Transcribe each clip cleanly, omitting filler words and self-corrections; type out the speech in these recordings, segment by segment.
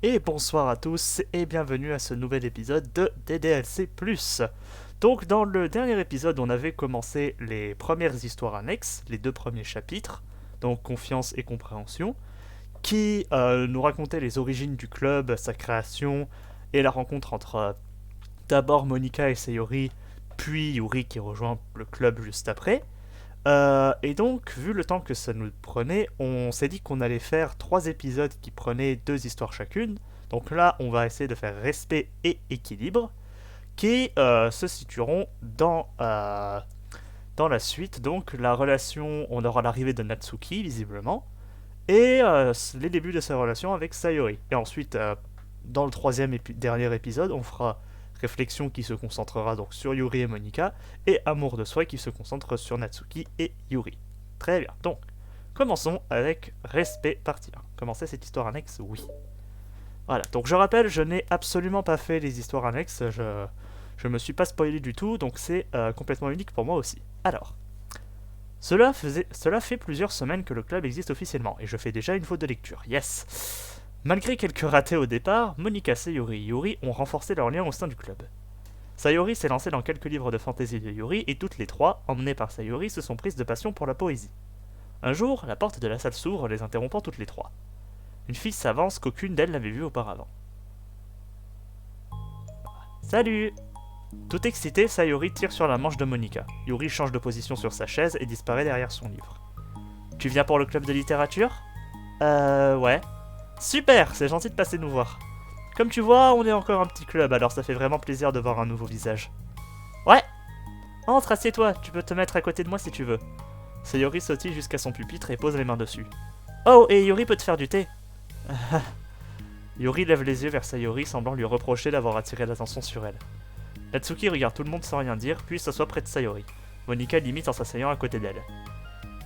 Et bonsoir à tous et bienvenue à ce nouvel épisode de DDLC+. Donc dans le dernier épisode, on avait commencé les premières histoires annexes, les deux premiers chapitres, donc Confiance et Compréhension, qui nous racontaient les origines du club, sa création et la rencontre entre d'abord Monica et Sayori, puis Yuri qui rejoint le club juste après. Et donc, vu le temps que ça nous prenait, on s'est dit qu'on allait faire 3 épisodes qui prenaient 2 histoires chacune. Donc là, on va essayer de faire respect et équilibre, qui se situeront dans la suite. Donc la relation, on aura l'arrivée de Natsuki, visiblement, et les débuts de sa relation avec Sayori. Et ensuite, dans le troisième et dernier épisode, on fera réflexion qui se concentrera donc sur Yuri et Monica, et amour de soi qui se concentre sur Natsuki et Yuri. Très bien, donc, commençons avec respect partie 1. Commencer cette histoire annexe, oui. Voilà, donc je rappelle, je n'ai absolument pas fait les histoires annexes, je me suis pas spoilé du tout, donc c'est complètement unique pour moi aussi. Alors, cela fait plusieurs semaines que le club existe officiellement, et je fais déjà une faute de lecture, yes. Malgré quelques ratés au départ, Monica, Sayori et Yuri ont renforcé leur lien au sein du club. Sayori s'est lancée dans quelques livres de fantaisie de Yuri, et toutes les trois, emmenées par Sayori, se sont prises de passion pour la poésie. Un jour, la porte de la salle s'ouvre, les interrompant toutes les trois. Une fille s'avance qu'aucune d'elles n'avait vue auparavant. Salut! Tout excité, Sayori tire sur la manche de Monica. Yuri change de position sur sa chaise et disparaît derrière son livre. Tu viens pour le club de littérature? Ouais. Super, c'est gentil de passer nous voir. Comme tu vois, on est encore un petit club, alors ça fait vraiment plaisir de voir un nouveau visage. Ouais! Entre, assieds-toi, tu peux te mettre à côté de moi si tu veux. Sayori sautille jusqu'à son pupitre et pose les mains dessus. Oh, et Yuri peut te faire du thé. Yuri lève les yeux vers Sayori, semblant lui reprocher d'avoir attiré l'attention sur elle. Natsuki regarde tout le monde sans rien dire, puis s'assoit près de Sayori. Monica l'imite en s'asseyant à côté d'elle.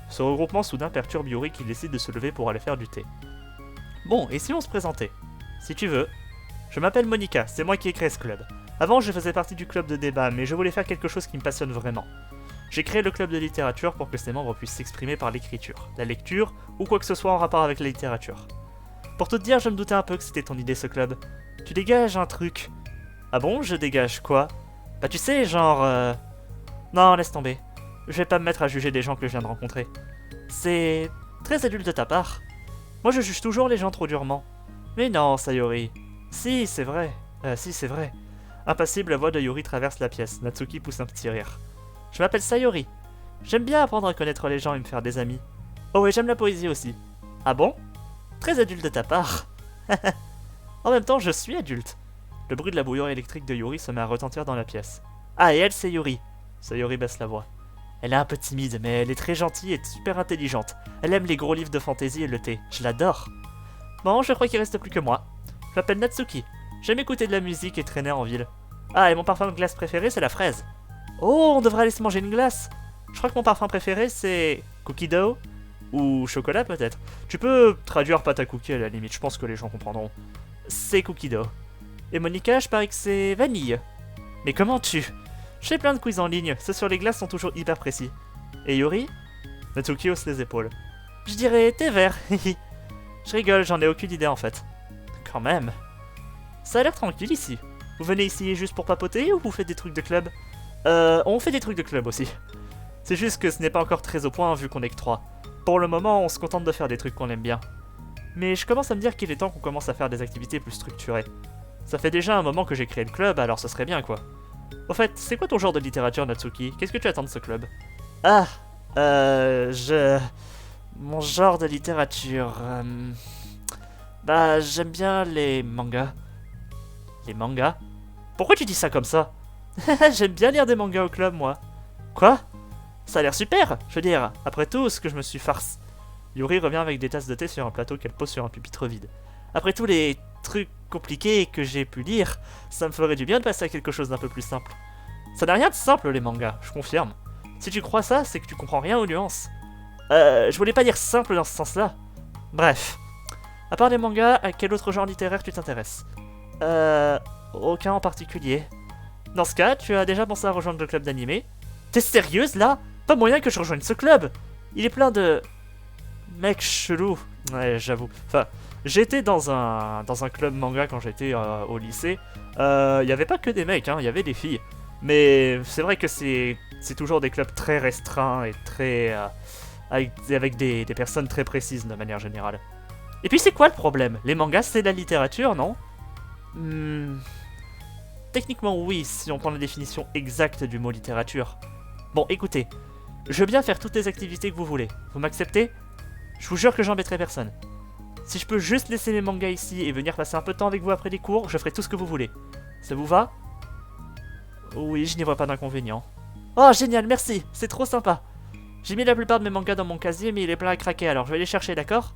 Ce regroupement soudain perturbe Yuri qui décide de se lever pour aller faire du thé. Bon, et si on se présentait? Si tu veux. Je m'appelle Monica, c'est moi qui ai créé ce club. Avant, je faisais partie du club de débat, mais je voulais faire quelque chose qui me passionne vraiment. J'ai créé le club de littérature pour que ses membres puissent s'exprimer par l'écriture, la lecture, ou quoi que ce soit en rapport avec la littérature. Pour tout te dire, je me doutais un peu que c'était ton idée ce club. Tu dégages un truc. Ah bon, je dégage quoi? Bah tu sais, genre... Non, laisse tomber. Je vais pas me mettre à juger des gens que je viens de rencontrer. C'est... très adulte de ta part. Moi je juge toujours les gens trop durement. Mais non, Sayori. Si, c'est vrai. Si, c'est vrai. Impassible, la voix de Yuri traverse la pièce. Natsuki pousse un petit rire. Je m'appelle Sayori. J'aime bien apprendre à connaître les gens et me faire des amis. Oh et j'aime la poésie aussi. Ah bon? Très adulte de ta part. En même temps, je suis adulte. Le bruit de la bouilloire électrique de Yuri se met à retentir dans la pièce. Ah, et elle, c'est Yuri. Sayori baisse la voix. Elle est un peu timide, mais elle est très gentille et super intelligente. Elle aime les gros livres de fantaisie et le thé. Je l'adore. Bon, je crois qu'il reste plus que moi. Je m'appelle Natsuki. J'aime écouter de la musique et traîner en ville. Ah, et mon parfum de glace préféré, c'est la fraise. Oh, on devrait aller se manger une glace. Je crois que mon parfum préféré, c'est... cookie dough? Ou chocolat, peut-être. Tu peux traduire pâte à cookie à la limite, je pense que les gens comprendront. C'est cookie dough. Et Monica, je parie que c'est vanille. Mais comment tu... Je fais plein de quiz en ligne, ceux sur les glaces sont toujours hyper précis. Et Yuri? Natsuki hausse les épaules. Je dirais thé vert, hihi. Je rigole, j'en ai aucune idée en fait. Quand même. Ça a l'air tranquille ici. Vous venez ici juste pour papoter ou vous faites des trucs de club? On fait des trucs de club aussi. C'est juste que ce n'est pas encore très au point vu qu'on est que 3. Pour le moment, on se contente de faire des trucs qu'on aime bien. Mais je commence à me dire qu'il est temps qu'on commence à faire des activités plus structurées. Ça fait déjà un moment que j'ai créé le club, alors ce serait bien quoi. Au fait, c'est quoi ton genre de littérature, Natsuki? Qu'est-ce que tu attends de ce club? Ah, Mon genre de littérature... Bah, j'aime bien les mangas. Les mangas? Pourquoi tu dis ça comme ça? J'aime bien lire des mangas au club, moi. Quoi? Ça a l'air super, je veux dire. Après tout, ce que je me suis farce... Yuri revient avec des tasses de thé sur un plateau qu'elle pose sur un pupitre vide. Après tous les trucs compliqués que j'ai pu lire, ça me ferait du bien de passer à quelque chose d'un peu plus simple. Ça n'a rien de simple les mangas, je confirme. Si tu crois ça, c'est que tu comprends rien aux nuances. Je voulais pas dire simple dans ce sens-là. Bref. À part les mangas, à quel autre genre littéraire tu t'intéresses? Aucun en particulier. Dans ce cas, tu as déjà pensé à rejoindre le club d'animé? T'es sérieuse là? Pas moyen que je rejoigne ce club! Il est plein de... mecs chelous. Ouais, j'avoue. Enfin, J'étais dans un club manga quand j'étais au lycée. Il n'y avait pas que des mecs, hein, il y avait des filles. Mais c'est vrai que c'est toujours des clubs très restreints et très avec des personnes très précises de manière générale. Et puis c'est quoi le problème? Les mangas c'est de la littérature, non? Hmm, Techniquement oui, si on prend la définition exacte du mot littérature. Bon, écoutez, je veux bien faire toutes les activités que vous voulez. Vous m'acceptez? Je vous jure que j'embêterai personne. Si je peux juste laisser mes mangas ici et venir passer un peu de temps avec vous après les cours, je ferai tout ce que vous voulez. Ça vous va? Oui, je n'y vois pas d'inconvénient. Oh, génial, merci, c'est trop sympa. J'ai mis la plupart de mes mangas dans mon casier, mais il est plein à craquer, alors je vais les chercher, d'accord?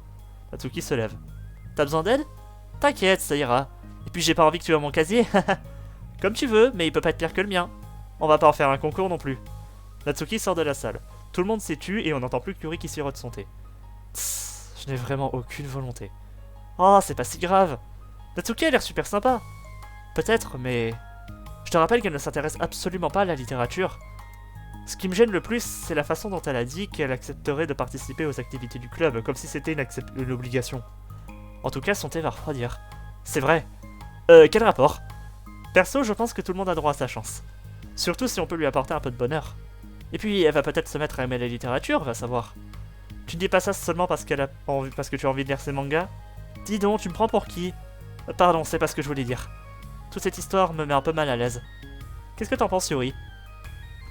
Natsuki se lève. T'as besoin d'aide? T'inquiète, ça ira. Et puis j'ai pas envie que tu aies mon casier. Comme tu veux, mais il peut pas être pire que le mien. On va pas en faire un concours non plus. Natsuki sort de la salle. Tout le monde s'est tu et on n'entend plus que Yuri qui sirote son thé. Tss, je n'ai vraiment aucune volonté. Oh, c'est pas si grave. Natsuki a l'air super sympa. Peut-être, mais... Je te rappelle qu'elle ne s'intéresse absolument pas à la littérature. Ce qui me gêne le plus, c'est la façon dont elle a dit qu'elle accepterait de participer aux activités du club, comme si c'était une obligation. En tout cas, son thé va refroidir. C'est vrai. Quel rapport? Perso, je pense que tout le monde a droit à sa chance. Surtout si on peut lui apporter un peu de bonheur. Et puis, elle va peut-être se mettre à aimer la littérature, va savoir. Tu ne dis pas ça seulement parce parce que tu as envie de lire ses mangas? Dis donc, tu me prends pour qui? Pardon, c'est pas ce que je voulais dire. Toute cette histoire me met un peu mal à l'aise. Qu'est-ce que t'en penses, Yuri?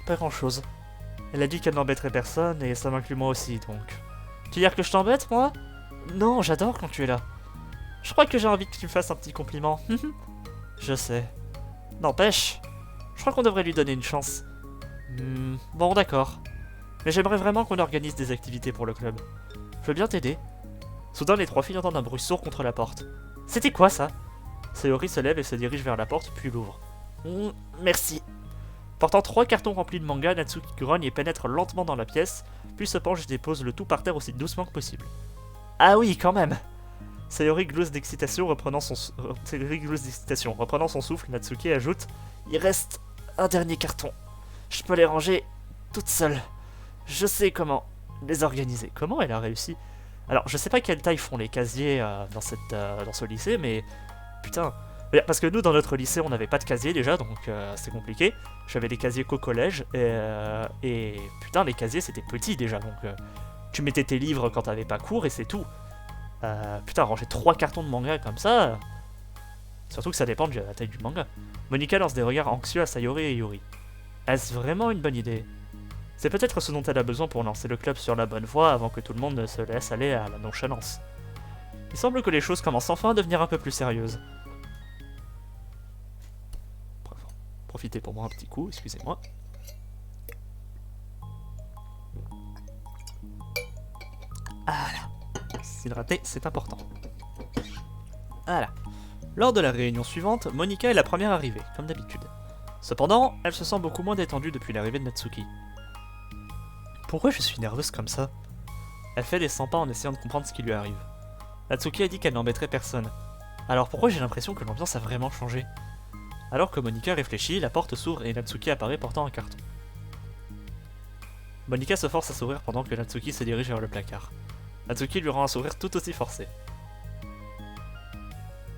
Pas grand-chose. Elle a dit qu'elle n'embêterait personne, et ça m'inclut moi aussi, donc... Tu veux dire que je t'embête, moi? Non, j'adore quand tu es là. Je crois que j'ai envie que tu me fasses un petit compliment. Je sais. N'empêche, je crois qu'on devrait lui donner une chance. Bon, d'accord. Mais j'aimerais vraiment qu'on organise des activités pour le club. Je veux bien t'aider. Soudain, les trois filles entendent un bruit sourd contre la porte. C'était quoi, ça? Sayori se lève et se dirige vers la porte, puis l'ouvre. Merci. Portant 3 cartons remplis de manga, Natsuki grogne et pénètre lentement dans la pièce, puis se penche et dépose le tout par terre aussi doucement que possible. Ah oui, quand même! Sayori glousse d'excitation, reprenant son souffle. Natsuki ajoute: Il reste un dernier carton. Je peux les ranger toute seule. Je sais comment les organiser. Comment elle a réussi? Alors, je sais pas quelle taille font les casiers dans ce lycée, mais putain. Parce que nous, dans notre lycée, on n'avait pas de casier déjà, donc c'est compliqué. J'avais des casiers qu'au collège, et putain, les casiers c'était petit déjà, donc tu mettais tes livres quand t'avais pas cours et c'est tout. Putain, ranger 3 cartons de manga comme ça. Surtout que ça dépend de la taille du manga. Monika lance des regards anxieux à Sayori et Yuri. Est-ce vraiment une bonne idée? C'est peut-être ce dont elle a besoin pour lancer le club sur la bonne voie avant que tout le monde ne se laisse aller à la nonchalance. Il semble que les choses commencent enfin à devenir un peu plus sérieuses. Profitez pour moi un petit coup, excusez-moi. Voilà. S'hydrater, c'est important. Voilà. Lors de la réunion suivante, Monika est la première arrivée, comme d'habitude. Cependant, elle se sent beaucoup moins détendue depuis l'arrivée de Natsuki. Pourquoi je suis nerveuse comme ça? Elle fait des 100 pas en essayant de comprendre ce qui lui arrive. Natsuki a dit qu'elle n'embêterait personne. Alors pourquoi j'ai l'impression que l'ambiance a vraiment changé? Alors que Monika réfléchit, la porte s'ouvre et Natsuki apparaît portant un carton. Monika se force à sourire pendant que Natsuki se dirige vers le placard. Natsuki lui rend un sourire tout aussi forcé.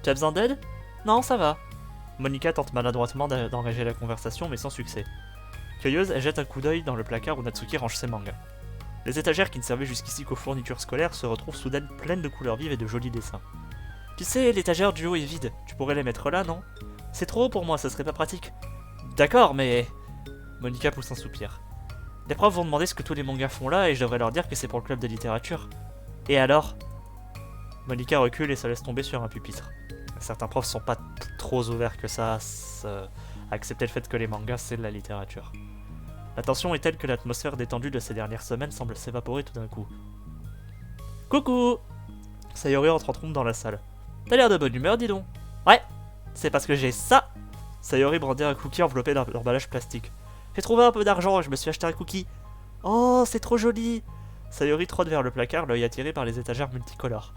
Tu as besoin d'aide? Non, ça va. Monika tente maladroitement d'engager la conversation, mais sans succès. Curieuse, elle jette un coup d'œil dans le placard où Natsuki range ses mangas. Les étagères qui ne servaient jusqu'ici qu'aux fournitures scolaires se retrouvent soudain pleines de couleurs vives et de jolis dessins. Tu sais, l'étagère du haut est vide, tu pourrais les mettre là, non? C'est trop haut pour moi, ça serait pas pratique. D'accord, mais... Monika pousse un soupir. Les profs vont demander ce que tous les mangas font là et je devrais leur dire que c'est pour le club de littérature. Et alors? Monika recule et se laisse tomber sur un pupitre. Certains profs sont pas trop ouverts que ça à accepter le fait que les mangas c'est de la littérature. La tension est telle que l'atmosphère détendue de ces dernières semaines semble s'évaporer tout d'un coup. Coucou! Sayori entre en trompe dans la salle. T'as l'air de bonne humeur, dis donc. Ouais, c'est parce que j'ai ça. Sayori brandait un cookie enveloppé d'un emballage plastique. J'ai trouvé un peu d'argent et je me suis acheté un cookie. Oh, c'est trop joli! Sayori trotte vers le placard, l'œil attiré par les étagères multicolores.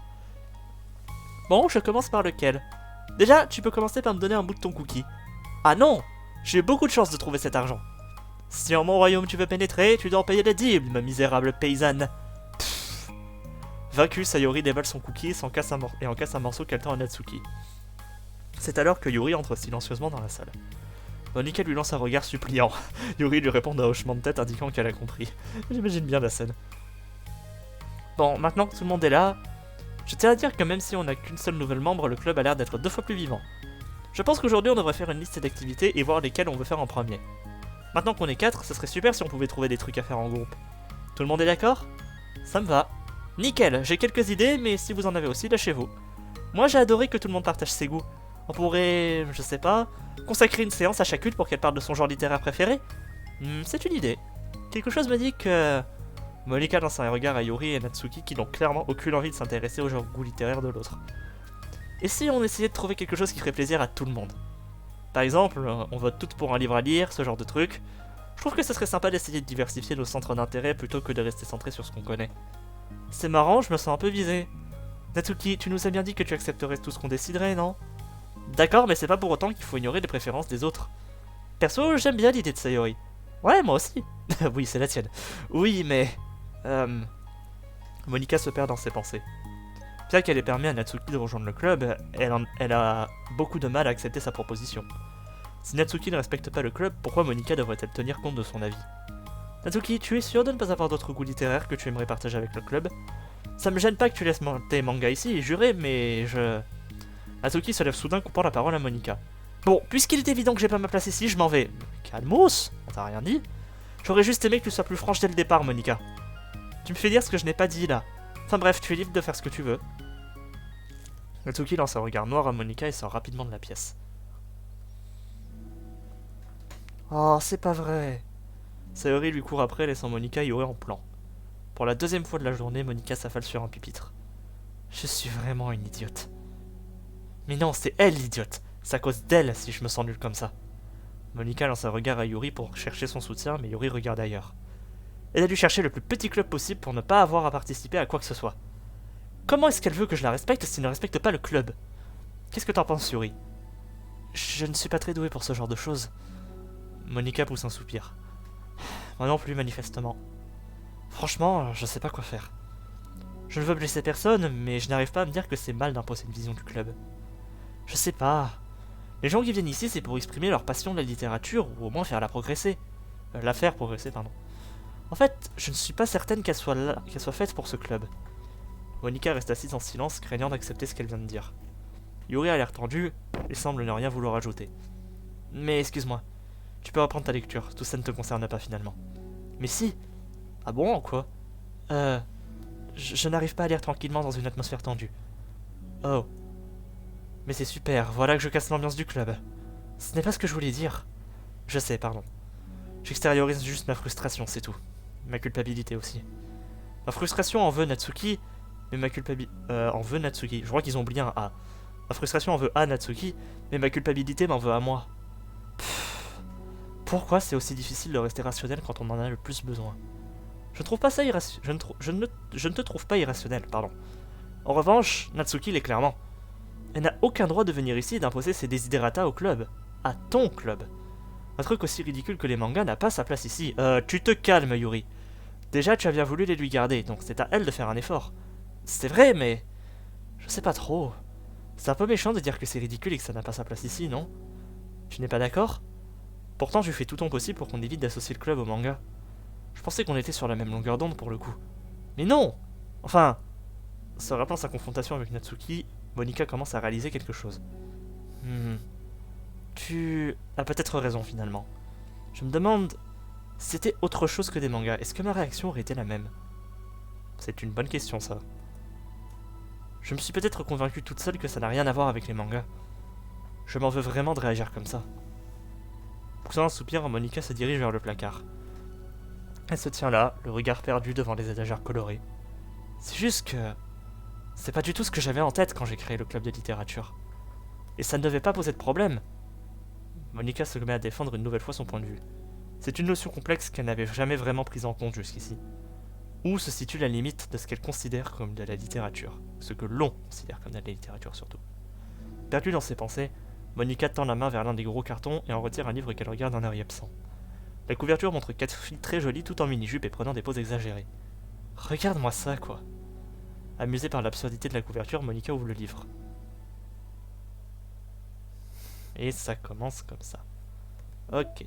Bon, je commence par lequel? Déjà, tu peux commencer par me donner un bout de ton cookie. Ah non! J'ai eu beaucoup de chance de trouver cet argent. Si en mon royaume tu veux pénétrer, tu dois en payer la dîme, ma misérable paysanne. Pfff. Vaincu, Sayori déballe son cookie et en casse un morceau qu'elle tend à Natsuki. C'est alors que Yuri entre silencieusement dans la salle. Monika lui lance un regard suppliant. Yuri lui répond d'un hochement de tête indiquant qu'elle a compris. J'imagine bien la scène. Bon, maintenant que tout le monde est là, je tiens à dire que même si on n'a qu'une seule nouvelle membre, le club a l'air d'être 2 fois plus vivant. Je pense qu'aujourd'hui on devrait faire une liste d'activités et voir lesquelles on veut faire en premier. Maintenant qu'on est 4, ce serait super si on pouvait trouver des trucs à faire en groupe. Tout le monde est d'accord? Ça me va. Nickel, j'ai quelques idées, mais si vous en avez aussi, lâchez-vous. Moi j'ai adoré que tout le monde partage ses goûts. On pourrait, je sais pas, consacrer une séance à chacune pour qu'elle parle de son genre littéraire préféré. C'est une idée. Quelque chose me dit que... Monika lance un regard à Yuri et Natsuki qui n'ont clairement aucune envie de s'intéresser au genre goût littéraire de l'autre. Et si on essayait de trouver quelque chose qui ferait plaisir à tout le monde? Par exemple, on vote toutes pour un livre à lire, ce genre de truc. Je trouve que ce serait sympa d'essayer de diversifier nos centres d'intérêt plutôt que de rester centré sur ce qu'on connaît. C'est marrant, je me sens un peu visé. Natsuki, tu nous as bien dit que tu accepterais tout ce qu'on déciderait, non? D'accord, mais c'est pas pour autant qu'il faut ignorer les préférences des autres. Perso, j'aime bien l'idée de Sayori. Ouais, moi aussi. Oui, c'est la tienne. Oui, mais... Monika se perd dans ses pensées. Bien qu'elle ait permis à Natsuki de rejoindre le club, elle a beaucoup de mal à accepter sa proposition. Si Natsuki ne respecte pas le club, pourquoi Monika devrait-elle tenir compte de son avis? Natsuki, tu es sûr de ne pas avoir d'autres goûts littéraires que tu aimerais partager avec le club? Ça me gêne pas que tu laisses tes mangas ici, juré, mais je... Natsuki se lève soudain coupant la parole à Monika. Bon, puisqu'il est évident que j'ai pas ma place ici, je m'en vais. Calmos, on t'a rien dit. J'aurais juste aimé que tu sois plus franche dès le départ, Monika. Tu me fais dire ce que je n'ai pas dit là. Enfin bref, tu es libre de faire ce que tu veux. Natsuki lance un regard noir à Monika et sort rapidement de la pièce. Oh, c'est pas vrai. Sayori lui court après, laissant Monika et Yuri en plan. Pour la 2e fois de la journée, Monika s'affale sur un pupitre. Je suis vraiment une idiote. Mais non, c'est elle l'idiote. C'est à cause d'elle si je me sens nul comme ça. Monika lance un regard à Yuri pour chercher son soutien, mais Yuri regarde ailleurs. Elle a dû chercher le plus petit club possible pour ne pas avoir à participer à quoi que ce soit. Comment est-ce qu'elle veut que je la respecte s'il ne respecte pas le club? Qu'est-ce que t'en penses, Yuri? Je ne suis pas très doué pour ce genre de choses. Monika pousse un soupir. Moi non plus, manifestement. Franchement, je sais pas quoi faire. Je ne veux blesser personne, mais je n'arrive pas à me dire que c'est mal d'imposer une vision du club. Je sais pas. Les gens qui viennent ici, c'est pour exprimer leur passion de la littérature, ou au moins faire la progresser. La faire progresser, pardon. En fait, je ne suis pas certaine qu'elle soit faite pour ce club. Monika reste assise en silence, craignant d'accepter ce qu'elle vient de dire. Yuri a l'air tendu, et semble ne rien vouloir ajouter. Mais excuse-moi, tu peux reprendre ta lecture, tout ça ne te concerne pas finalement. Mais si. Ah bon, quoi? Je n'arrive pas à lire tranquillement dans une atmosphère tendue. Oh. Mais c'est super, voilà que je casse l'ambiance du club. Ce n'est pas ce que je voulais dire. Je sais, pardon. J'extériorise juste ma frustration, c'est tout. Ma culpabilité aussi. Ma frustration en veut Natsuki, mais ma culpabilité... en veut Natsuki. Je crois qu'ils ont oublié un A. Ma frustration en veut à Natsuki, mais ma culpabilité m'en veut à moi. Pourquoi c'est aussi difficile de rester rationnel quand on en a le plus besoin? Je ne trouve pas ça irrationnel. Je ne te trouve pas irrationnel, pardon. En revanche, Natsuki l'est clairement. Elle n'a aucun droit de venir ici et d'imposer ses desiderata au club. À ton club. Un truc aussi ridicule que les mangas n'a pas sa place ici. Tu te calmes, Yuri. Déjà, tu as bien voulu les lui garder, donc c'est à elle de faire un effort. C'est vrai, mais... Je sais pas trop. C'est un peu méchant de dire que c'est ridicule et que ça n'a pas sa place ici, non? Tu n'es pas d'accord? Pourtant, tu fais tout ton possible pour qu'on évite d'associer le club au manga. Je pensais qu'on était sur la même longueur d'onde pour le coup. Mais non! Enfin... Se rappelant sa confrontation avec Natsuki, Monika commence à réaliser quelque chose. Tu as peut-être raison finalement. Je me demande... Si c'était autre chose que des mangas, est-ce que ma réaction aurait été la même? C'est une bonne question, ça. Je me suis peut-être convaincue toute seule que ça n'a rien à voir avec les mangas. Je m'en veux vraiment de réagir comme ça. Poussant un soupir, Monika se dirige vers le placard. Elle se tient là, le regard perdu devant les étagères colorées. C'est juste que... C'est pas du tout ce que j'avais en tête quand j'ai créé le club de littérature. Et ça ne devait pas poser de problème. Monika se met à défendre une nouvelle fois son point de vue. C'est une notion complexe qu'elle n'avait jamais vraiment prise en compte jusqu'ici. Où se situe la limite de ce qu'elle considère comme de la littérature? Ce que l'on considère comme de la littérature surtout. Perdue dans ses pensées, Monika tend la main vers l'un des gros cartons et en retire un livre qu'elle regarde d'un œil absent. La couverture montre 4 filles très jolies tout en mini-jupe et prenant des poses exagérées. Regarde-moi ça, quoi. Amusée par l'absurdité de la couverture, Monica ouvre le livre. Et ça commence comme ça. Ok.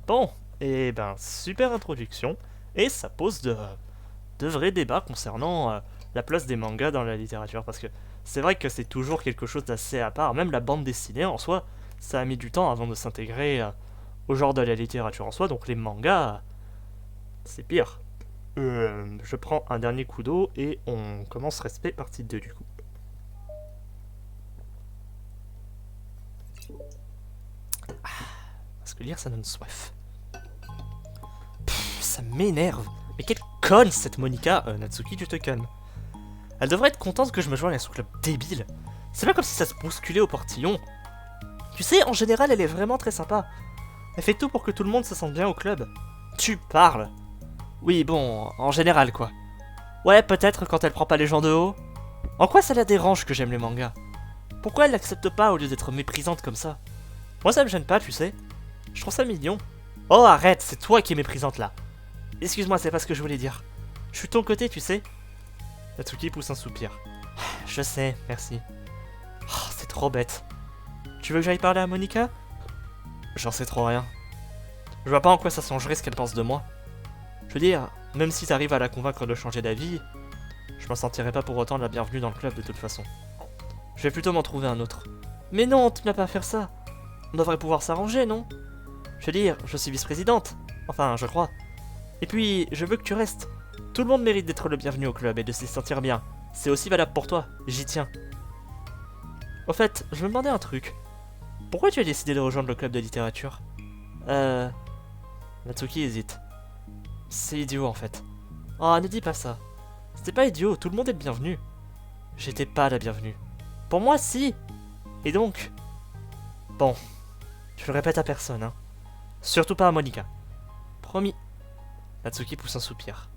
Bon, et ben, super introduction. Et ça pose de vrais débats concernant la place des mangas dans la littérature. Parce que c'est vrai que c'est toujours quelque chose d'assez à part. Même la bande dessinée en soi, ça a mis du temps avant de s'intégrer au genre de la littérature en soi. Donc les mangas, c'est pire. Je prends un dernier coup d'eau et on commence Respect partie 2 du coup. Parce que lire ça donne soif. Ça m'énerve. Mais quelle conne cette Monica. Natsuki, tu te calmes. Elle devrait être contente que je me joigne à son club débile. C'est pas comme si ça se bousculait au portillon. Tu sais, en général, elle est vraiment très sympa. Elle fait tout pour que tout le monde se sente bien au club. Tu parles. Oui, bon, en général, quoi. Ouais, peut-être quand elle prend pas les gens de haut. En quoi ça la dérange que j'aime les mangas? Pourquoi elle l'accepte pas au lieu d'être méprisante comme ça? Moi, ça me gêne pas, tu sais. Je trouve ça mignon. Oh, arrête, c'est toi qui es méprisante, là. Excuse-moi, c'est pas ce que je voulais dire. Je suis de ton côté, tu sais. Natsuki pousse un soupir. Je sais, merci. Oh, c'est trop bête. Tu veux que j'aille parler à Monica? J'en sais trop rien. Je vois pas en quoi ça changerait ce qu'elle pense de moi. Je veux dire, même si t'arrives à la convaincre de changer d'avis, je m'en sentirais pas pour autant la bienvenue dans le club de toute façon. Je vais plutôt m'en trouver un autre. Mais non, tu n'as pas à faire ça. On devrait pouvoir s'arranger, non? Je veux dire, je suis vice-présidente. Enfin, je crois. Et puis, je veux que tu restes. Tout le monde mérite d'être le bienvenu au club et de s'y sentir bien. C'est aussi valable pour toi, j'y tiens. Au fait, je me demandais un truc. Pourquoi tu as décidé de rejoindre le club de littérature? Natsuki hésite. C'est idiot en fait. Oh, ne dis pas ça. C'était pas idiot, tout le monde est le bienvenu. J'étais pas la bienvenue. Pour moi, si. Et donc... Bon, je le répète à personne, hein. Surtout pas à Monica. Promis. Natsuki pousse un soupir.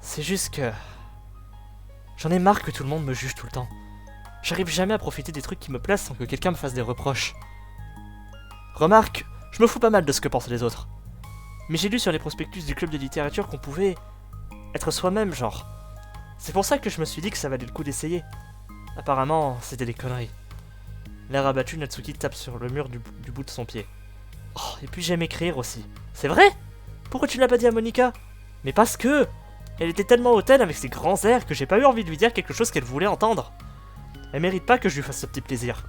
C'est juste que... J'en ai marre que tout le monde me juge tout le temps. J'arrive jamais à profiter des trucs qui me plaisent sans que quelqu'un me fasse des reproches. Remarque, je me fous pas mal de ce que pensent les autres. Mais j'ai lu sur les prospectus du club de littérature qu'on pouvait... être soi-même, genre. C'est pour ça que je me suis dit que ça valait le coup d'essayer. Apparemment, c'était des conneries. L'air abattu, Natsuki tape sur le mur du bout de son pied. Oh, et puis j'aime écrire aussi. C'est vrai? Pourquoi tu l'as pas dit à Monica? Mais parce que... Elle était tellement hautaine avec ses grands airs que j'ai pas eu envie de lui dire quelque chose qu'elle voulait entendre. Elle mérite pas que je lui fasse ce petit plaisir.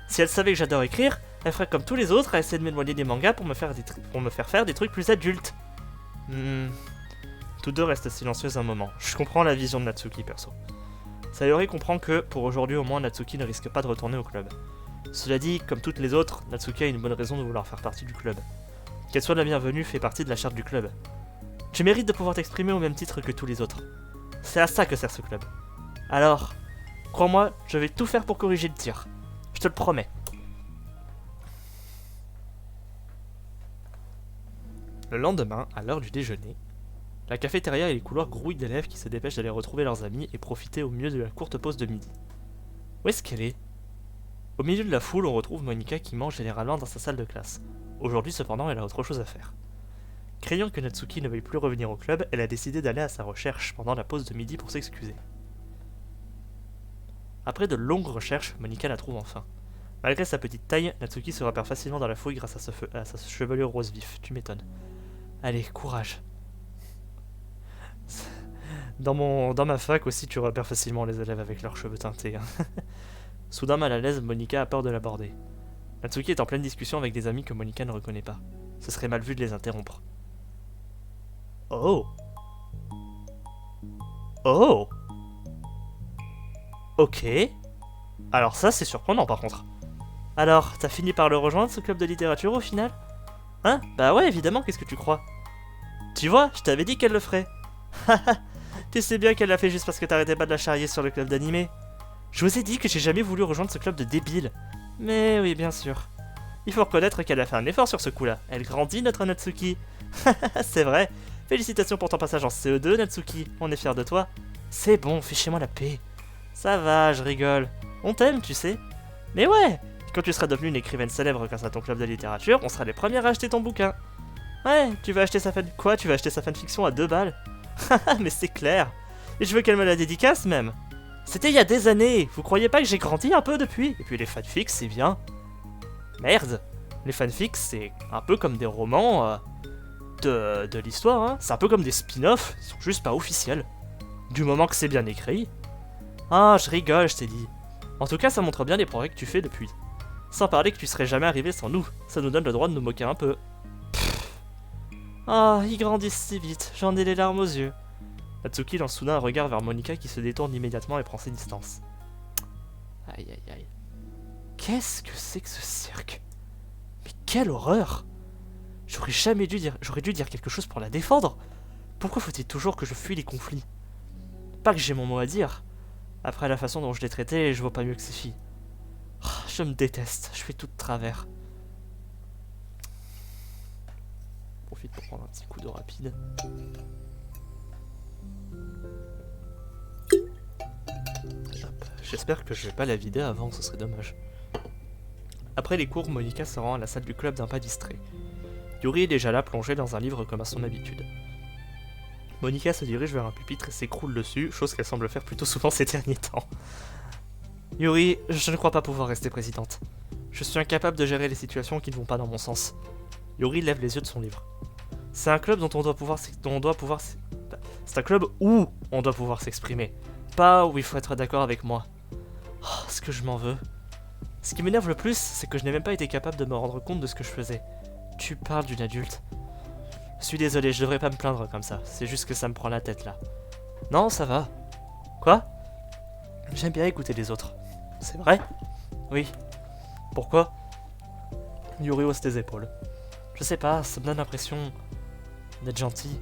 Si elle savait que j'adore écrire, elle ferait comme tous les autres à essayer de m'éloigner des mangas pour me faire faire des trucs plus adultes. Tous deux restent silencieux un moment. Je comprends la vision de Natsuki perso. Sayori comprend que, pour aujourd'hui au moins, Natsuki ne risque pas de retourner au club. Cela dit, comme toutes les autres, Natsuki a une bonne raison de vouloir faire partie du club. Qu'elle soit la bienvenue fait partie de la charte du club. Tu mérites de pouvoir t'exprimer au même titre que tous les autres. C'est à ça que sert ce club. Alors, crois-moi, je vais tout faire pour corriger le tir. Je te le promets. Le lendemain, à l'heure du déjeuner, la cafétéria et les couloirs grouillent d'élèves qui se dépêchent d'aller retrouver leurs amis et profiter au mieux de la courte pause de midi. Où est-ce qu'elle est? Au milieu de la foule, on retrouve Monica qui mange généralement dans sa salle de classe. Aujourd'hui, cependant, elle a autre chose à faire. Craignant que Natsuki ne veuille plus revenir au club, elle a décidé d'aller à sa recherche pendant la pause de midi pour s'excuser. Après de longues recherches, Monica la trouve enfin. Malgré sa petite taille, Natsuki se repère facilement dans la fouille grâce à sa chevelure rose vif, tu m'étonnes. Allez, courage. Dans ma fac aussi, tu repères facilement les élèves avec leurs cheveux teintés. Hein. Soudain mal à l'aise, Monica a peur de l'aborder. Natsuki est en pleine discussion avec des amis que Monica ne reconnaît pas. Ce serait mal vu de les interrompre. Oh. Oh. Ok. Alors ça, c'est surprenant par contre. Alors, t'as fini par le rejoindre, ce club de littérature, au final? Hein? Bah ouais, évidemment, qu'est-ce que tu crois? Tu vois, je t'avais dit qu'elle le ferait. Haha, tu sais bien qu'elle l'a fait juste parce que t'arrêtais pas de la charrier sur le club d'animé. Je vous ai dit que j'ai jamais voulu rejoindre ce club de débiles. Mais oui, bien sûr. Il faut reconnaître qu'elle a fait un effort sur ce coup-là. Elle grandit, notre Natsuki. C'est vrai. Félicitations pour ton passage en CE2, Natsuki. On est fiers de toi. C'est bon, fichez-moi la paix. Ça va, je rigole. On t'aime, tu sais. Mais ouais, quand tu seras devenue une écrivaine célèbre grâce à ton club de littérature, on sera les premiers à acheter ton bouquin. Ouais, tu vas acheter sa fanfiction à 2 balles. Mais c'est clair. Et je veux qu'elle me la dédicace même. C'était il y a des années. Vous croyez pas que j'ai grandi un peu depuis? Et puis les fanfics, c'est bien. Merde. Les fanfics, c'est un peu comme des romans de l'histoire, hein. C'est un peu comme des spin-offs, ils sont juste pas officiels. Du moment que c'est bien écrit. Ah, je rigole, je t'ai dit. En tout cas, ça montre bien les progrès que tu fais depuis. Sans parler que tu serais jamais arrivé sans nous. Ça nous donne le droit de nous moquer un peu. Ah, ils grandissent si vite, j'en ai les larmes aux yeux. Natsuki lance soudain un regard vers Monika qui se détourne immédiatement et prend ses distances. Aïe aïe aïe. Qu'est-ce que c'est que ce cirque? Mais quelle horreur! J'aurais dû dire quelque chose pour la défendre. Pourquoi faut-il toujours que je fuis les conflits? Pas que j'ai mon mot à dire. Après la façon dont je l'ai traité, je vaux pas mieux que ces filles. Je me déteste, je fais tout de travers. Profite pour prendre un petit coup d'eau rapide. J'espère que je vais pas la vider avant, ce serait dommage. Après les cours, Monika se rend à la salle du club d'un pas distrait. Yuri est déjà là, plongé dans un livre comme à son habitude. Monika se dirige vers un pupitre et s'écroule dessus, chose qu'elle semble faire plutôt souvent ces derniers temps. Yuri, je ne crois pas pouvoir rester présidente. Je suis incapable de gérer les situations qui ne vont pas dans mon sens. Yuri lève les yeux de son livre. C'est un club c'est un club où on doit pouvoir s'exprimer, pas où il faut être d'accord avec moi. Oh, ce que je m'en veux. Ce qui m'énerve le plus, c'est que je n'ai même pas été capable de me rendre compte de ce que je faisais. Tu parles d'une adulte. Je suis désolé, je devrais pas me plaindre comme ça, c'est juste que ça me prend la tête là. Non, ça va. Quoi? J'aime bien écouter les autres. C'est vrai? Oui. Pourquoi? Yuri hausse tes épaules. Je sais pas, ça me donne l'impression d'être gentil.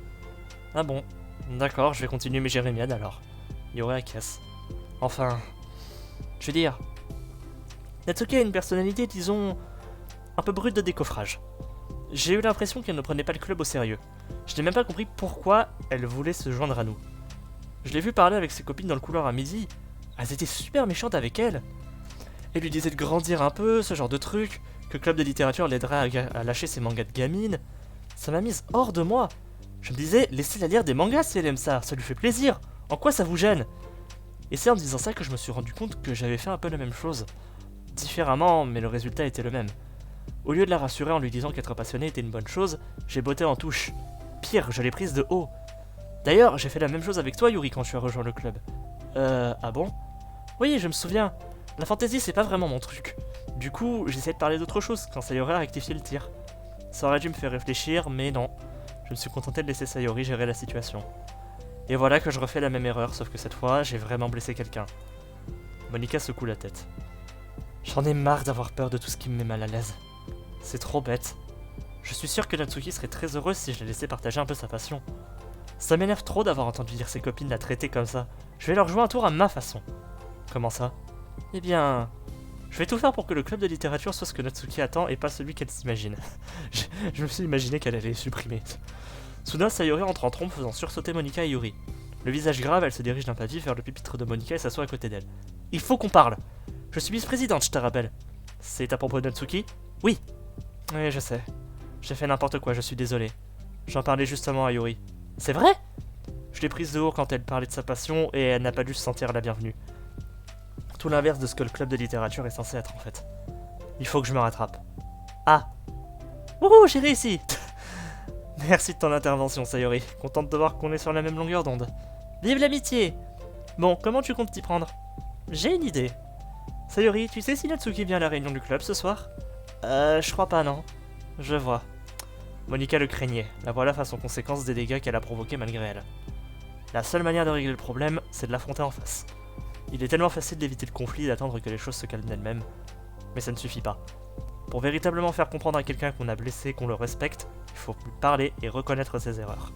Ah bon, d'accord, je vais continuer mes jérémiades alors. Yuri acquiesce. Enfin, je veux dire, Natsuki a une personnalité, disons, un peu brute de décoffrage. J'ai eu l'impression qu'elle ne prenait pas le club au sérieux. Je n'ai même pas compris pourquoi elle voulait se joindre à nous. Je l'ai vu parler avec ses copines dans le couloir à midi. Elles étaient super méchantes avec elle. Elle lui disait de grandir un peu, ce genre de truc, que le club de littérature l'aiderait à lâcher ses mangas de gamine. Ça m'a mise hors de moi. Je me disais, laissez-la lire des mangas si elle aime ça lui fait plaisir. En quoi ça vous gêne? Et c'est en me disant ça que je me suis rendu compte que j'avais fait un peu la même chose. Différemment, mais le résultat était le même. Au lieu de la rassurer en lui disant qu'être passionné était une bonne chose, j'ai botté en touche. Pire, je l'ai prise de haut. D'ailleurs, j'ai fait la même chose avec toi, Yuri, quand tu as rejoint le club. Ah bon? Oui, je me souviens. La fantaisie, c'est pas vraiment mon truc. Du coup, j'essayais de parler d'autre chose quand Sayori a rectifié le tir. Ça aurait dû me faire réfléchir, mais non. Je me suis contenté de laisser Sayori gérer la situation. Et voilà que je refais la même erreur, sauf que cette fois, j'ai vraiment blessé quelqu'un. Monika secoue la tête. J'en ai marre d'avoir peur de tout ce qui me met mal à l'aise. C'est trop bête. Je suis sûr que Natsuki serait très heureuse si je la laissais partager un peu sa passion. Ça m'énerve trop d'avoir entendu dire ses copines la traiter comme ça. Je vais leur jouer un tour à ma façon. Comment ça? Eh bien, je vais tout faire pour que le club de littérature soit ce que Natsuki attend et pas celui qu'elle s'imagine. je me suis imaginé qu'elle allait les supprimer. Soudain, Sayori entre en trompe faisant sursauter Monika et Yuri. Le visage grave, elle se dirige d'un pas vif vers le pupitre de Monika et s'assoit à côté d'elle. Il faut qu'on parle. Je suis vice-présidente, je te rappelle. C'est à propos de Natsuki? Oui. Oui, je sais. J'ai fait n'importe quoi, je suis désolé. J'en parlais justement à Yuri. C'est vrai? Je l'ai prise de haut quand elle parlait de sa passion et elle n'a pas dû se sentir la bienvenue. Tout l'inverse de ce que le club de littérature est censé être en fait. Il faut que je me rattrape. Ah. Wouhou, j'ai réussi. Merci de ton intervention, Sayori. Contente de voir qu'on est sur la même longueur d'onde. Vive l'amitié! Bon, comment tu comptes t'y prendre? J'ai une idée. Sayori, tu sais si Natsuki vient à la réunion du club ce soir? Je crois pas, non. Je vois. Monika le craignait. La voilà face aux conséquences des dégâts qu'elle a provoqués malgré elle. La seule manière de régler le problème, c'est de l'affronter en face. Il est tellement facile d'éviter le conflit et d'attendre que les choses se calment d'elles-mêmes. Mais ça ne suffit pas. Pour véritablement faire comprendre à quelqu'un qu'on a blessé, qu'on le respecte, il faut lui parler et reconnaître ses erreurs.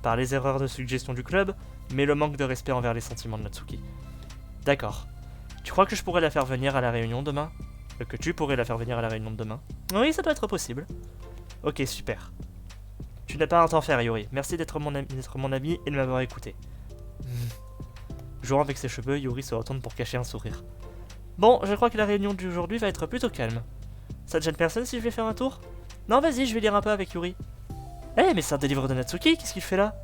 Par les erreurs de suggestion du club, mais le manque de respect envers les sentiments de Natsuki. D'accord. Tu crois que je pourrais la faire venir à la réunion demain? Que tu pourrais la faire venir à la réunion de demain? Oui, ça doit être possible. Ok, super. Tu n'as pas un temps à faire, Yuri. Merci d'être mon ami et de m'avoir écouté. Jouant avec ses cheveux, Yuri se retourne pour cacher un sourire. Bon, je crois que la réunion d'aujourd'hui va être plutôt calme. Ça te gêne personne si je vais faire un tour? Non, vas-y, je vais lire un peu avec Yuri. Eh, mais c'est un des livres de Natsuki, qu'est-ce qu'il fait là?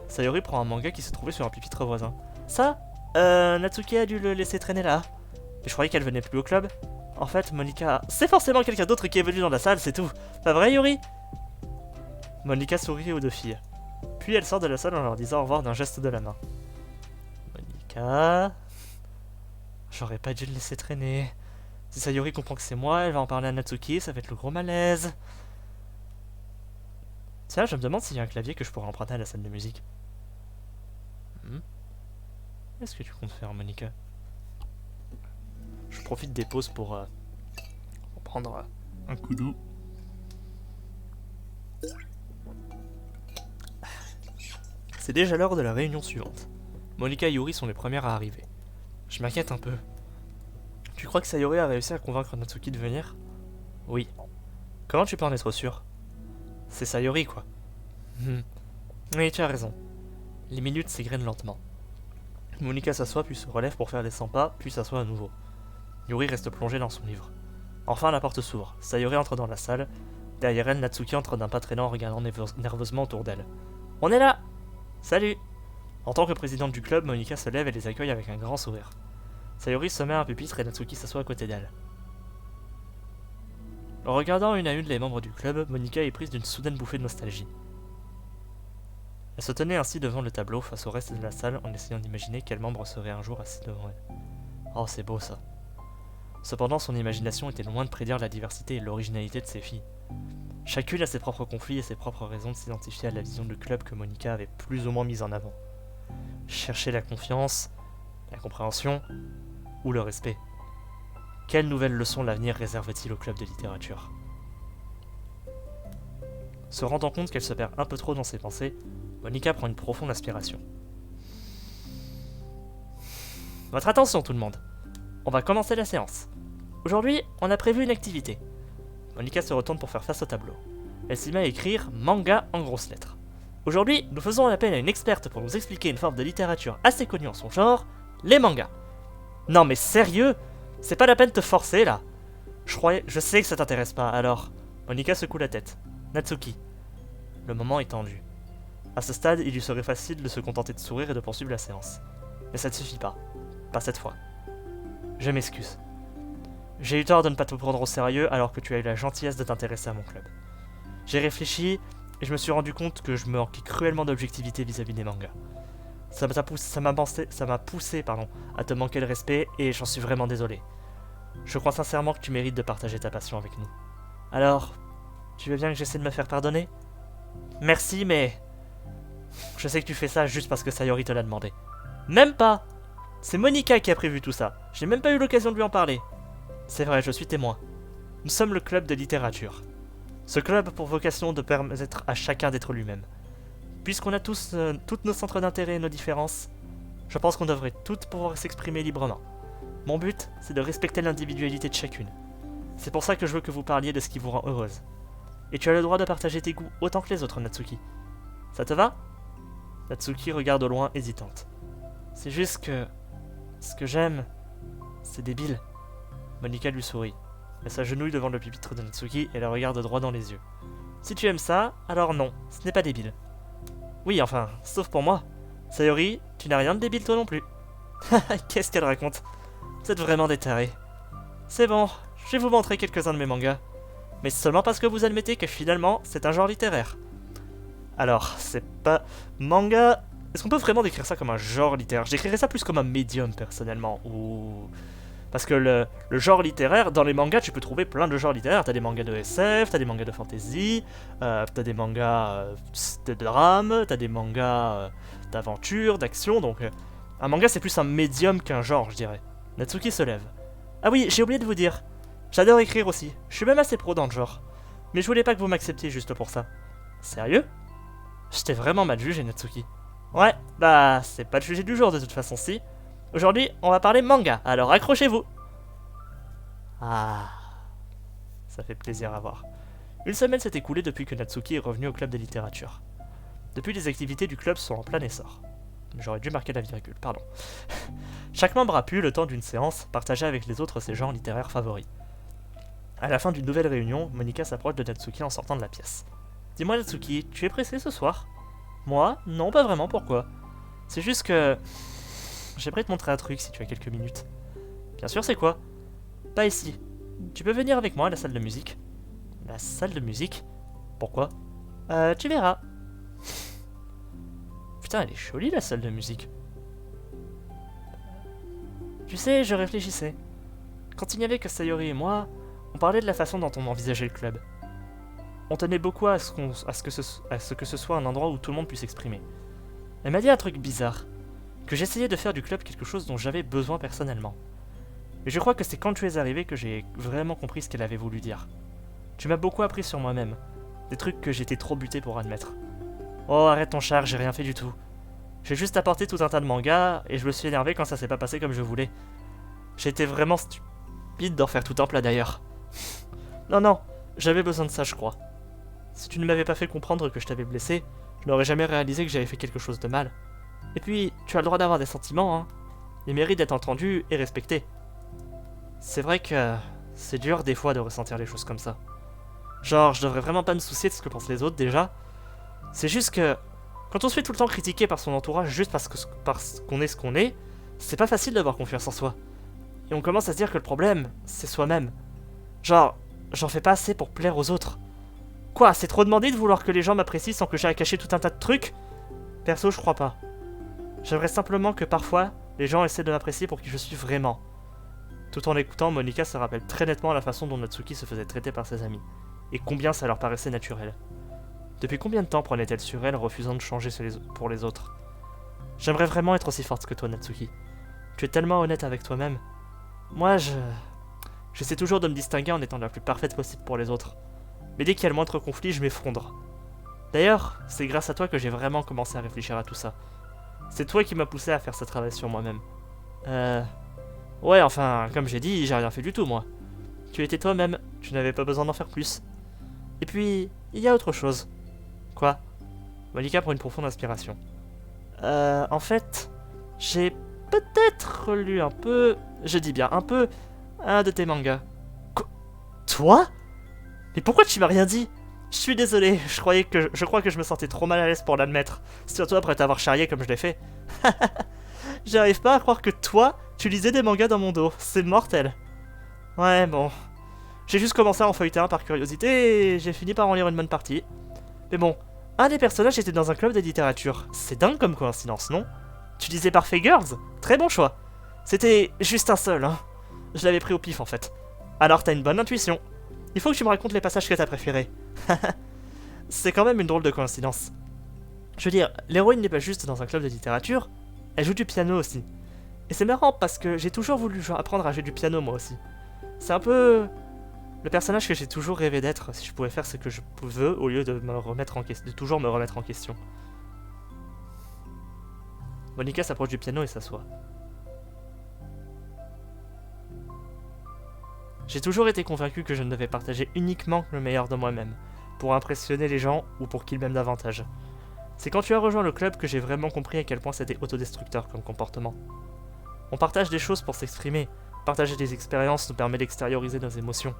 Sayori prend un manga qui se trouvait sur un pupitre voisin. Ça? Natsuki a dû le laisser traîner là. Et je croyais qu'elle venait plus au club. En fait, Monica... C'est forcément quelqu'un d'autre qui est venu dans la salle, c'est tout. Pas vrai, Yuri? Monica sourit aux deux filles. Puis elle sort de la salle en leur disant au revoir d'un geste de la main. Monica... J'aurais pas dû le laisser traîner. Si Sayori comprend que c'est moi, elle va en parler à Natsuki, ça va être le gros malaise. Tiens, je me demande s'il y a un clavier que je pourrais emprunter à la salle de musique. Qu'est-ce que tu comptes faire, Monica? Je profite des pauses pour prendre un coup d'eau. C'est déjà l'heure de la réunion suivante. Monica et Yuri sont les premières à arriver. Je m'inquiète un peu. Tu crois que Sayori a réussi à convaincre Natsuki de venir? Oui. Comment tu peux en être sûr? C'est Sayori, quoi. Oui, tu as raison. Les minutes s'égrènent lentement. Monica s'assoit puis se relève pour faire les 100 pas, puis s'assoit à nouveau. Yuri reste plongé dans son livre. Enfin, la porte s'ouvre. Sayori entre dans la salle. Derrière elle, Natsuki entre d'un pas traînant en regardant nerveusement autour d'elle. « On est là! Salut !» En tant que présidente du club, Monica se lève et les accueille avec un grand sourire. Sayori se met à un pupitre et Natsuki s'assoit à côté d'elle. En regardant une à une les membres du club, Monica est prise d'une soudaine bouffée de nostalgie. Elle se tenait ainsi devant le tableau face au reste de la salle en essayant d'imaginer quel membre serait un jour assis devant elle. Oh, c'est beau ça. Cependant, son imagination était loin de prédire la diversité et l'originalité de ses filles. Chacune a ses propres conflits et ses propres raisons de s'identifier à la vision de club que Monica avait plus ou moins mise en avant. Chercher la confiance, la compréhension ou le respect. Quelle nouvelle leçon l'avenir réserve-t-il au club de littérature? Se rendant compte qu'elle se perd un peu trop dans ses pensées, Monica prend une profonde aspiration. Votre attention tout le monde. On va commencer la séance. Aujourd'hui, on a prévu une activité. Monica se retourne pour faire face au tableau. Elle s'y met à écrire manga en grosses lettres. Aujourd'hui, nous faisons appel à une experte pour nous expliquer une forme de littérature assez connue en son genre, les mangas. Non mais sérieux? C'est pas la peine de te forcer là. Je sais que ça t'intéresse pas, alors... Monica secoue la tête. Natsuki. Le moment est tendu. À ce stade, il lui serait facile de se contenter de sourire et de poursuivre la séance. Mais ça ne suffit pas. Pas cette fois. Je m'excuse. J'ai eu tort de ne pas te prendre au sérieux alors que tu as eu la gentillesse de t'intéresser à mon club. J'ai réfléchi et je me suis rendu compte que je me manquais cruellement d'objectivité vis-à-vis des mangas. Ça m'a poussé à te manquer de respect et j'en suis vraiment désolé. Je crois sincèrement que tu mérites de partager ta passion avec nous. Alors, tu veux bien que j'essaie de me faire pardonner? Merci, mais... Je sais que tu fais ça juste parce que Sayori te l'a demandé. Même pas! C'est Monica qui a prévu tout ça. J'ai même pas eu l'occasion de lui en parler. C'est vrai, je suis témoin. Nous sommes le club de littérature. Ce club a pour vocation de permettre à chacun d'être lui-même. Puisqu'on a tous nos centres d'intérêt et nos différences, je pense qu'on devrait toutes pouvoir s'exprimer librement. Mon but, c'est de respecter l'individualité de chacune. C'est pour ça que je veux que vous parliez de ce qui vous rend heureuse. Et tu as le droit de partager tes goûts autant que les autres, Natsuki. Ça te va? Natsuki regarde au loin, hésitante. C'est juste que... Ce que j'aime... C'est débile. Monica lui sourit. Elle s'agenouille devant le pupitre de Natsuki et la regarde droit dans les yeux. Si tu aimes ça, alors non, ce n'est pas débile. Oui, enfin, sauf pour moi. Sayori, tu n'as rien de débile toi non plus. Qu'est-ce qu'elle raconte? Vous êtes vraiment des tarés. C'est bon, je vais vous montrer quelques-uns de mes mangas. Mais seulement parce que vous admettez que finalement, c'est un genre littéraire. Alors, c'est pas... Manga... Est-ce qu'on peut vraiment décrire ça comme un genre littéraire? Je décrirais ça plus comme un médium, personnellement, ou... Parce que le genre littéraire, dans les mangas, tu peux trouver plein de genres littéraires. T'as des mangas de SF, t'as des mangas de fantasy, t'as des mangas de drame, t'as des mangas d'aventure, d'action, donc... un manga, c'est plus un médium qu'un genre, je dirais. Natsuki se lève. Ah oui, j'ai oublié de vous dire. J'adore écrire aussi. Je suis même assez pro dans le genre. Mais je voulais pas que vous m'acceptiez juste pour ça. Sérieux? Je t'ai vraiment mal jugé, Natsuki. Ouais, bah, c'est pas le sujet du jour de toute façon, si. Aujourd'hui, on va parler manga, alors accrochez-vous. Ah, ça fait plaisir à voir. Une semaine s'est écoulée depuis que Natsuki est revenu au club de littérature. Depuis, les activités du club sont en plein essor. J'aurais dû marquer la virgule, pardon. Chaque membre a pu, le temps d'une séance, partager avec les autres ses genres littéraires favoris. À la fin d'une nouvelle réunion, Monica s'approche de Natsuki en sortant de la pièce. Dis-moi Natsuki, tu es pressé ce soir? Moi? Non, pas vraiment, pourquoi? C'est juste que... J'aimerais te montrer un truc si tu as quelques minutes. Bien sûr, c'est quoi? Pas ici. Tu peux venir avec moi à la salle de musique. La salle de musique? Pourquoi? Tu verras. Putain, elle est jolie la salle de musique. Tu sais, je réfléchissais. Quand il n'y avait que Sayori et moi, on parlait de la façon dont on envisageait le club. On tenait beaucoup à ce que ce soit un endroit où tout le monde puisse s'exprimer. Elle m'a dit un truc bizarre, que j'essayais de faire du club quelque chose dont j'avais besoin personnellement. Et je crois que c'est quand tu es arrivé que j'ai vraiment compris ce qu'elle avait voulu dire. Tu m'as beaucoup appris sur moi-même, des trucs que j'étais trop buté pour admettre. Oh, arrête ton char, j'ai rien fait du tout. J'ai juste apporté tout un tas de mangas, et je me suis énervé quand ça s'est pas passé comme je voulais. J'ai été vraiment stupide d'en faire tout un plat d'ailleurs. Non, non, j'avais besoin de ça, je crois. Si tu ne m'avais pas fait comprendre que je t'avais blessé, je n'aurais jamais réalisé que j'avais fait quelque chose de mal. Et puis, tu as le droit d'avoir des sentiments, hein. Ils méritent d'être entendus et respectés. C'est vrai que c'est dur des fois de ressentir les choses comme ça. Genre, je devrais vraiment pas me soucier de ce que pensent les autres déjà. C'est juste que quand on se fait tout le temps critiquer par son entourage juste parce qu'on est ce qu'on est, c'est pas facile d'avoir confiance en soi. Et on commence à se dire que le problème, c'est soi-même. Genre, j'en fais pas assez pour plaire aux autres. Quoi, c'est trop demandé de vouloir que les gens m'apprécient sans que j'aie à cacher tout un tas de trucs? Perso, je crois pas. J'aimerais simplement que parfois, les gens essaient de m'apprécier pour qui je suis vraiment. Tout en écoutant, Monika se rappelle très nettement la façon dont Natsuki se faisait traiter par ses amis, et combien ça leur paraissait naturel. Depuis combien de temps prenait-elle sur elle, refusant de changer pour les autres? J'aimerais vraiment être aussi forte que toi, Natsuki. Tu es tellement honnête avec toi-même. Moi, j'essaie toujours de me distinguer en étant la plus parfaite possible pour les autres. Mais dès qu'il y a le moindre conflit, je m'effondre. D'ailleurs, c'est grâce à toi que j'ai vraiment commencé à réfléchir à tout ça. C'est toi qui m'as poussé à faire ce travail sur moi-même. Ouais, enfin, comme j'ai dit, j'ai rien fait du tout, moi. Tu étais toi-même, tu n'avais pas besoin d'en faire plus. Et puis, il y a autre chose. Quoi? Monika prend une profonde inspiration. En fait, j'ai peut-être lu un peu, je dis bien un peu, un de tes mangas. Toi? Mais pourquoi tu m'as rien dit? Je suis désolé, je crois que je me sentais trop mal à l'aise pour l'admettre, surtout après t'avoir charrié comme je l'ai fait. J'arrive pas à croire que toi, tu lisais des mangas dans mon dos, c'est mortel. Ouais, bon. J'ai juste commencé à en feuilleter un par curiosité et j'ai fini par en lire une bonne partie. Mais bon, un des personnages était dans un club de littérature. C'est dingue comme coïncidence, non? Tu lisais Parfait Girls? Très bon choix. C'était juste un seul, hein. Je l'avais pris au pif en fait. Alors t'as une bonne intuition. Il faut que tu me racontes les passages que t'as préférés. C'est quand même une drôle de coïncidence. Je veux dire, l'héroïne n'est pas juste dans un club de littérature, elle joue du piano aussi. Et c'est marrant parce que j'ai toujours voulu apprendre à jouer du piano moi aussi. C'est un peu le personnage que j'ai toujours rêvé d'être si je pouvais faire ce que je veux au lieu de de toujours me remettre en question. Monika s'approche du piano et s'assoit. J'ai toujours été convaincu que je ne devais partager uniquement le meilleur de moi-même, pour impressionner les gens ou pour qu'ils m'aiment davantage. C'est quand tu as rejoint le club que j'ai vraiment compris à quel point c'était autodestructeur comme comportement. On partage des choses pour s'exprimer, partager des expériences nous permet d'extérioriser nos émotions.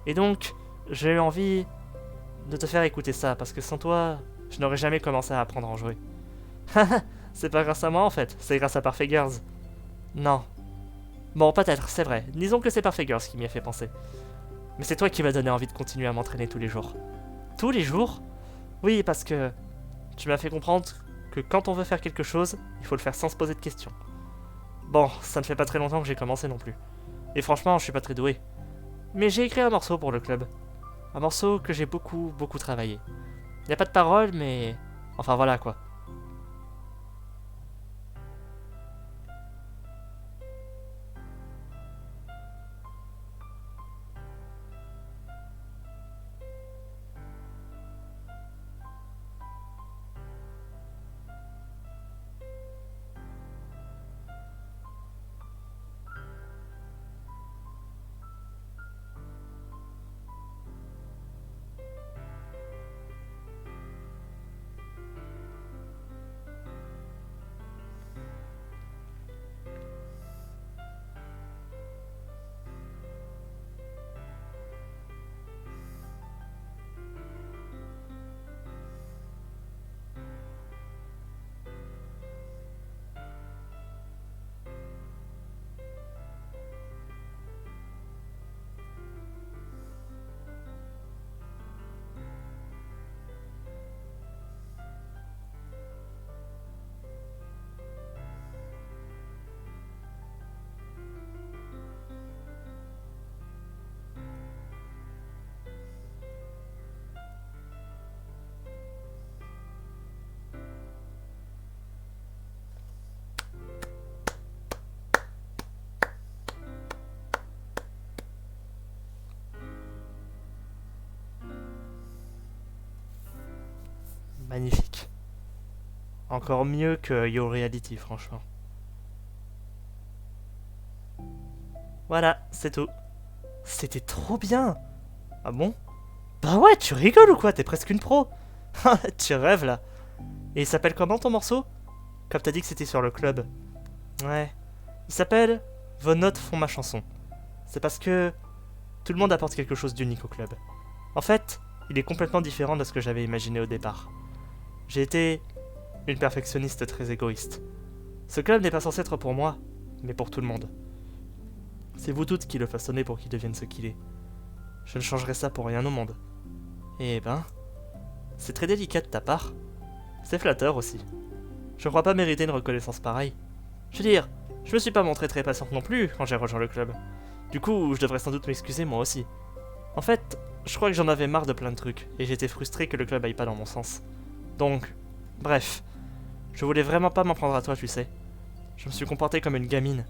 Et donc, j'ai eu envie de te faire écouter ça, parce que sans toi, je n'aurais jamais commencé à apprendre à en jouer. C'est pas grâce à moi en fait, c'est grâce à Parfait Girls. Non. Bon, peut-être, c'est vrai. Disons que c'est Parfait Girls qui m'y a fait penser. Mais c'est toi qui m'as donné envie de continuer à m'entraîner tous les jours. Tous les jours? Oui, parce que tu m'as fait comprendre que quand on veut faire quelque chose, il faut le faire sans se poser de questions. Bon, ça ne fait pas très longtemps que j'ai commencé non plus. Et franchement, je suis pas très doué. Mais j'ai écrit un morceau pour le club. Un morceau que j'ai beaucoup travaillé. Y a pas de paroles, mais... Enfin voilà quoi. Magnifique. Encore mieux que Your Reality, franchement. Voilà, c'est tout. C'était trop bien. Ah bon? Bah ouais, tu rigoles ou quoi? T'es presque une pro. Tu rêves là. Et il s'appelle comment ton morceau? Comme t'as dit que c'était sur le club. Ouais. Il s'appelle Vos notes font ma chanson. C'est parce que tout le monde apporte quelque chose d'unique au club. En fait, il est complètement différent de ce que j'avais imaginé au départ. J'ai été une perfectionniste très égoïste. Ce club n'est pas censé être pour moi, mais pour tout le monde. C'est vous toutes qui le façonnez pour qu'il devienne ce qu'il est. Je ne changerai ça pour rien au monde. Eh ben, c'est très délicat de ta part. C'est flatteur aussi. Je crois pas mériter une reconnaissance pareille. Je veux dire, je me suis pas montré très patiente non plus quand j'ai rejoint le club. Du coup, je devrais sans doute m'excuser moi aussi. En fait, je crois que j'en avais marre de plein de trucs, et j'étais frustré que le club aille pas dans mon sens. Donc, bref, je voulais vraiment pas m'en prendre à toi, tu sais. Je me suis comporté comme une gamine.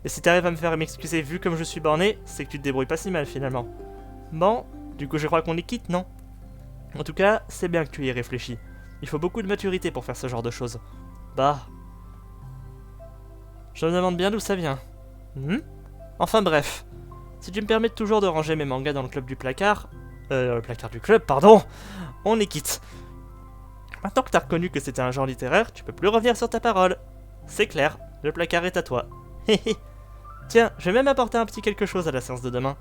Et si t'arrives à me faire m'excuser vu comme je suis borné, c'est que tu te débrouilles pas si mal finalement. Bon, du coup je crois qu'on est quitte, non? En tout cas, c'est bien que tu y aies réfléchi. Il faut beaucoup de maturité pour faire ce genre de choses. Bah... Je me demande bien d'où ça vient. Enfin bref. Si tu me permets toujours de ranger mes mangas dans le club du placard... le placard du club, pardon. On est quitte. Maintenant que t'as reconnu que c'était un genre littéraire, tu peux plus revenir sur ta parole. C'est clair, le placard est à toi. Tiens, je vais même apporter un petit quelque chose à la séance de demain.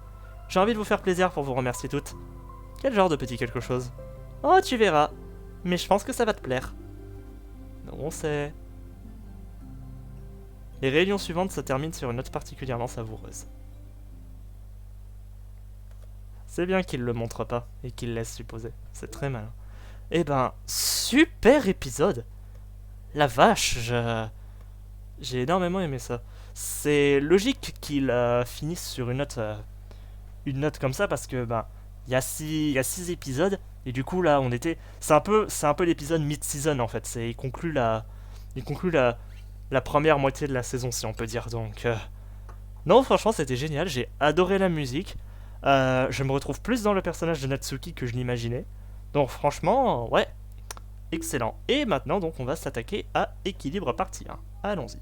J'ai envie de vous faire plaisir pour vous remercier toutes. Quel genre de petit quelque chose? Oh, tu verras. Mais je pense que ça va te plaire. Non, c'est... Les réunions suivantes se terminent sur une note particulièrement savoureuse. C'est bien qu'il le montre pas et qu'il laisse supposer. C'est très malin. Eh ben, super épisode. La vache, j'ai énormément aimé ça. C'est logique qu'il finisse sur une note comme ça parce que ben il y a 6 épisodes et du coup là on était c'est un peu l'épisode mid-season en fait, il conclut la première moitié de la saison si on peut dire. Donc non, franchement c'était génial, j'ai adoré la musique. Je me retrouve plus dans le personnage de Natsuki que je l'imaginais. Donc franchement ouais, excellent. Et maintenant donc on va s'attaquer à Équilibre partie 1. Allons-y.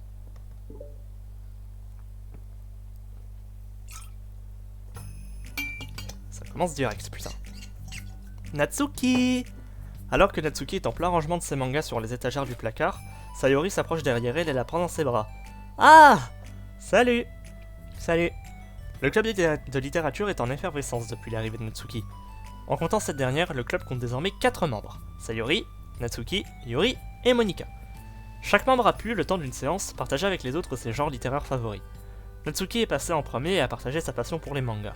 Commence direct, putain. Natsuki! Alors que Natsuki est en plein rangement de ses mangas sur les étagères du placard, Sayori s'approche derrière elle et la prend dans ses bras. Ah! Salut! Salut! Le club de littérature est en effervescence depuis l'arrivée de Natsuki. En comptant cette dernière, le club compte désormais 4 membres. Sayori, Natsuki, Yuri et Monika. Chaque membre a pu, le temps d'une séance, partager avec les autres ses genres littéraires favoris. Natsuki est passé en premier et a partagé sa passion pour les mangas.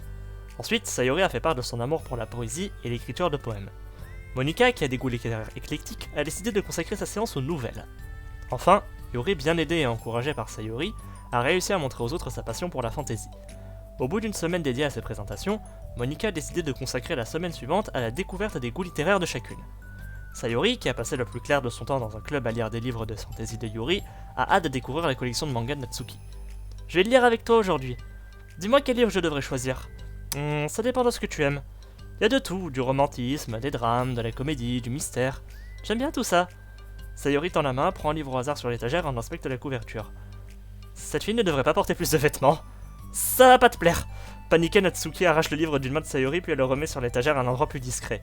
Ensuite, Sayori a fait part de son amour pour la poésie et l'écriture de poèmes. Monika, qui a des goûts littéraires éclectiques, a décidé de consacrer sa séance aux nouvelles. Enfin, Yuri, bien aidé et encouragé par Sayori, a réussi à montrer aux autres sa passion pour la fantaisie. Au bout d'une semaine dédiée à ces présentations, Monika a décidé de consacrer la semaine suivante à la découverte des goûts littéraires de chacune. Sayori, qui a passé le plus clair de son temps dans un club à lire des livres de fantaisie de Yuri, a hâte de découvrir la collection de mangas de Natsuki. Je vais le lire avec toi aujourd'hui. Dis-moi quel livre je devrais choisir. Ça dépend de ce que tu aimes. Il y a de tout, du romantisme, des drames, de la comédie, du mystère. J'aime bien tout ça. Sayori tend la main, prend un livre au hasard sur l'étagère et en inspecte la couverture. Cette fille ne devrait pas porter plus de vêtements. Ça va pas te plaire. Paniquée, Natsuki arrache le livre d'une main de Sayori puis elle le remet sur l'étagère à un endroit plus discret.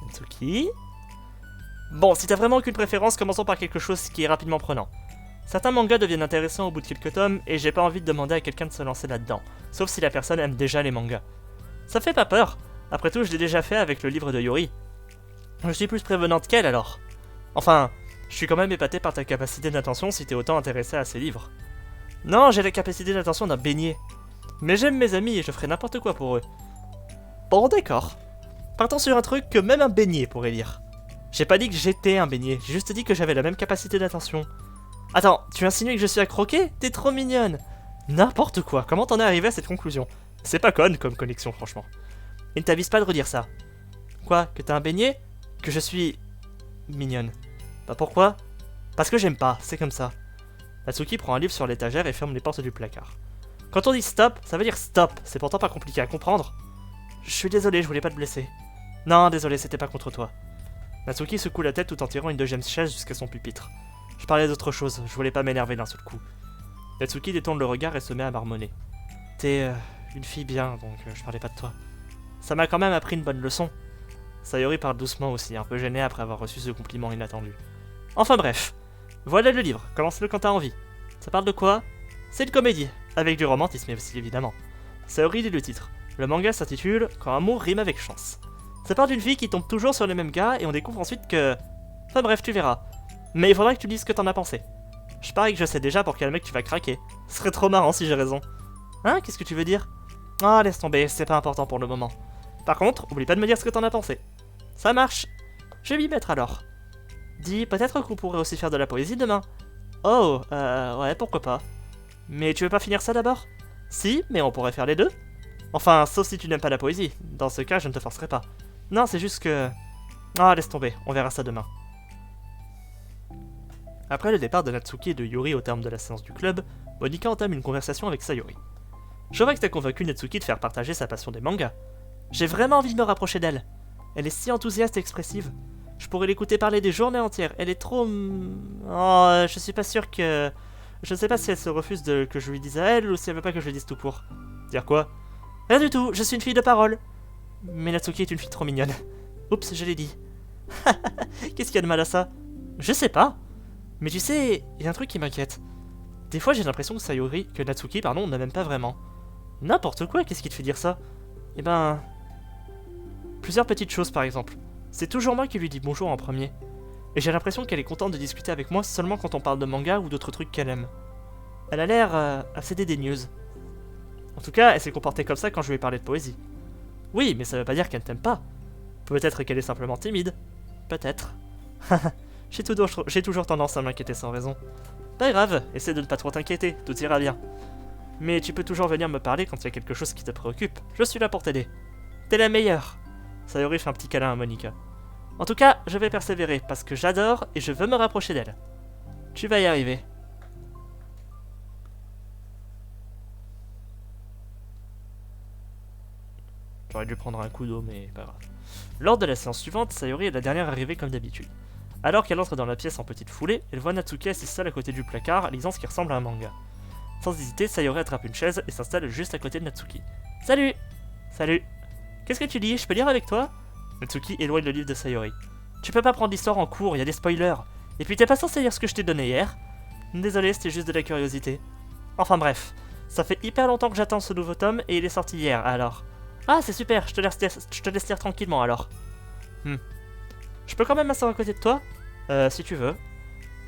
Natsuki? Bon, si t'as vraiment aucune préférence, commençons par quelque chose qui est rapidement prenant. Certains mangas deviennent intéressants au bout de quelques tomes et j'ai pas envie de demander à quelqu'un de se lancer là-dedans, sauf si la personne aime déjà les mangas. Ça fait pas peur, après tout je l'ai déjà fait avec le livre de Yuri. Je suis plus prévenante qu'elle alors. Enfin, je suis quand même épaté par ta capacité d'attention si t'es autant intéressé à ces livres. Non, j'ai la capacité d'attention d'un beignet. Mais j'aime mes amis et je ferai n'importe quoi pour eux. Bon d'accord. Partons sur un truc que même un beignet pourrait lire. J'ai pas dit que j'étais un beignet, j'ai juste dit que j'avais la même capacité d'attention. Attends, tu insinues que je suis à croquer? T'es trop mignonne. N'importe quoi, comment t'en es arrivé à cette conclusion? C'est pas conne comme connexion, franchement. Il ne t'avise pas de redire ça. Quoi, que t'as un beignet? Que je suis... mignonne. Bah pourquoi? Parce que j'aime pas, c'est comme ça. Natsuki prend un livre sur l'étagère et ferme les portes du placard. Quand on dit stop, ça veut dire stop, c'est pourtant pas compliqué à comprendre. Je suis désolé, je voulais pas te blesser. Non, désolé, c'était pas contre toi. Natsuki secoue la tête tout en tirant une deuxième chaise jusqu'à son pupitre. Je parlais d'autre chose, je voulais pas m'énerver d'un seul coup. Natsuki détourne le regard et se met à marmonner. T'es une fille bien, donc je parlais pas de toi. Ça m'a quand même appris une bonne leçon. Sayori parle doucement aussi, un peu gênée après avoir reçu ce compliment inattendu. Enfin bref, voilà le livre, commence-le quand t'as envie. Ça parle de quoi? C'est une comédie, avec du romantisme aussi évidemment. Sayori lit le titre. Le manga s'intitule Quand amour rime avec chance. Ça parle d'une fille qui tombe toujours sur le même gars et on découvre ensuite que... Enfin bref, tu verras. Mais il faudra que tu dises ce que t'en as pensé. Je parie que je sais déjà pour quel mec tu vas craquer. Ce serait trop marrant si j'ai raison. Hein, qu'est-ce que tu veux dire? Ah, laisse tomber, c'est pas important pour le moment. Par contre, oublie pas de me dire ce que t'en as pensé. Ça marche. Je vais m'y mettre alors. Dis, peut-être qu'on pourrait aussi faire de la poésie demain. Oh, ouais, pourquoi pas. Mais tu veux pas finir ça d'abord? Si, mais on pourrait faire les deux. Enfin, sauf si tu n'aimes pas la poésie. Dans ce cas, je ne te forcerai pas. Non, c'est juste que... Ah, laisse tomber, on verra ça demain. Après le départ de Natsuki et de Yuri au terme de la séance du club, Monika entame une conversation avec Sayori. Je vois que t'as convaincu Natsuki de faire partager sa passion des mangas. J'ai vraiment envie de me rapprocher d'elle. Elle est si enthousiaste et expressive. Je pourrais l'écouter parler des journées entières. Elle est trop... Oh, je suis pas sûr que... Je ne sais pas si elle se refuse que je lui dise à elle ou si elle veut pas que je lui dise tout pour. Dire quoi? Rien du tout, je suis une fille de parole. Mais Natsuki est une fille trop mignonne. Oups, je l'ai dit. Qu'est-ce qu'il y a de mal à ça? Je sais pas. Mais tu sais, il y a un truc qui m'inquiète. Des fois j'ai l'impression que Natsuki, ne m'aime pas vraiment. N'importe quoi, qu'est-ce qui te fait dire ça? Eh ben... Plusieurs petites choses par exemple. C'est toujours moi qui lui dis bonjour en premier. Et j'ai l'impression qu'elle est contente de discuter avec moi seulement quand on parle de manga ou d'autres trucs qu'elle aime. Elle a l'air assez dédaigneuse. En tout cas, elle s'est comportée comme ça quand je lui ai parlé de poésie. Oui, mais ça veut pas dire qu'elle ne t'aime pas. Peut-être qu'elle est simplement timide. Peut-être. J'ai toujours tendance à m'inquiéter sans raison. Pas grave, essaie de ne pas trop t'inquiéter, tout ira bien. Mais tu peux toujours venir me parler quand il y a quelque chose qui te préoccupe. Je suis là pour t'aider. T'es la meilleure. Sayori fait un petit câlin à Monika. En tout cas, je vais persévérer parce que j'adore et je veux me rapprocher d'elle. Tu vas y arriver. J'aurais dû prendre un coup d'eau, mais pas grave. Lors de la séance suivante, Sayori est la dernière arrivée comme d'habitude. Alors qu'elle entre dans la pièce en petite foulée, elle voit Natsuki assise seule à côté du placard, lisant ce qui ressemble à un manga. Sans hésiter, Sayori attrape une chaise et s'installe juste à côté de Natsuki. Salut! Salut! Qu'est-ce que tu lis? Je peux lire avec toi? Natsuki éloigne le livre de Sayori. Tu peux pas prendre l'histoire en cours, y a des spoilers. Et puis t'es pas censé lire ce que je t'ai donné hier? Désolé, c'était juste de la curiosité. Enfin bref, ça fait hyper longtemps que j'attends ce nouveau tome et il est sorti hier, alors... Ah, c'est super, je te laisse lire tranquillement alors. Je peux quand même m'asseoir à côté de toi? Si tu veux.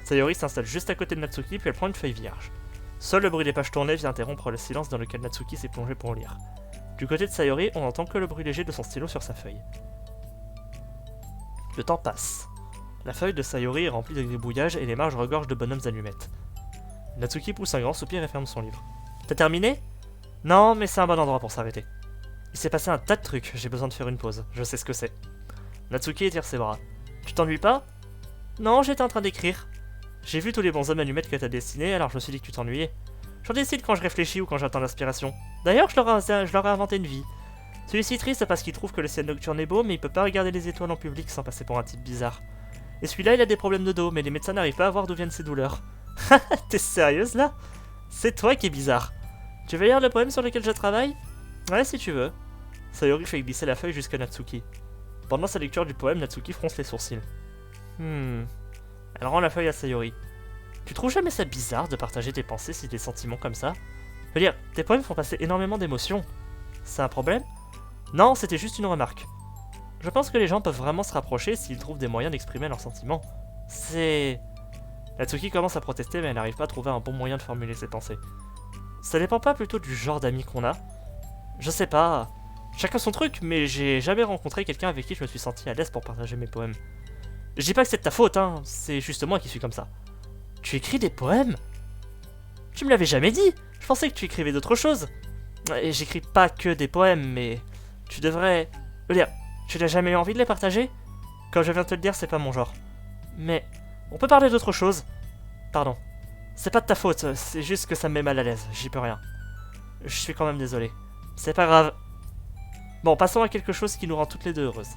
Sayori s'installe juste à côté de Natsuki puis elle prend une feuille vierge. Seul le bruit des pages tournées vient interrompre le silence dans lequel Natsuki s'est plongé pour lire. Du côté de Sayori, on entend que le bruit léger de son stylo sur sa feuille. Le temps passe. La feuille de Sayori est remplie de gribouillages et les marges regorgent de bonhommes allumettes. Natsuki pousse un grand soupir et ferme son livre. T'as terminé? Non, mais c'est un bon endroit pour s'arrêter. Il s'est passé un tas de trucs, j'ai besoin de faire une pause, je sais ce que c'est. Natsuki étire ses bras. Tu t'ennuies pas? Non, j'étais en train d'écrire. J'ai vu tous les bons hommes allumettes que t'as dessinés, alors je me suis dit que tu t'ennuyais. J'en décide quand je réfléchis ou quand j'attends l'inspiration. D'ailleurs, je leur ai inventé une vie. Celui-ci triste parce qu'il trouve que le ciel nocturne est beau, mais il peut pas regarder les étoiles en public sans passer pour un type bizarre. Et celui-là, il a des problèmes de dos, mais les médecins n'arrivent pas à voir d'où viennent ses douleurs. T'es sérieuse là? C'est toi qui es bizarre. Tu veux lire le poème sur lequel je travaille? Ouais, si tu veux. Sayori fait glisser la feuille jusqu'à Natsuki. Pendant sa lecture du poème, Natsuki fronce les sourcils. Elle rend la feuille à Sayori. Tu trouves jamais ça bizarre de partager tes pensées et tes sentiments comme ça? Je veux dire, tes poèmes font passer énormément d'émotions. C'est un problème? Non, c'était juste une remarque. Je pense que les gens peuvent vraiment se rapprocher s'ils trouvent des moyens d'exprimer leurs sentiments. C'est... Natsuki commence à protester mais elle n'arrive pas à trouver un bon moyen de formuler ses pensées. Ça dépend pas plutôt du genre d'amis qu'on a? Je sais pas... Chacun son truc, mais j'ai jamais rencontré quelqu'un avec qui je me suis senti à l'aise pour partager mes poèmes. Je dis pas que c'est de ta faute, hein, c'est juste moi qui suis comme ça. Tu écris des poèmes? Tu me l'avais jamais dit. Je pensais que tu écrivais d'autres choses. Et j'écris pas que des poèmes, mais... Tu devrais... Je veux dire, tu n'as jamais eu envie de les partager? Comme je viens de te le dire, c'est pas mon genre. Mais... On peut parler d'autre chose. Pardon. C'est pas de ta faute, c'est juste que ça me met mal à l'aise, j'y peux rien. Je suis quand même désolé. C'est pas grave. Bon, passons à quelque chose qui nous rend toutes les deux heureuses.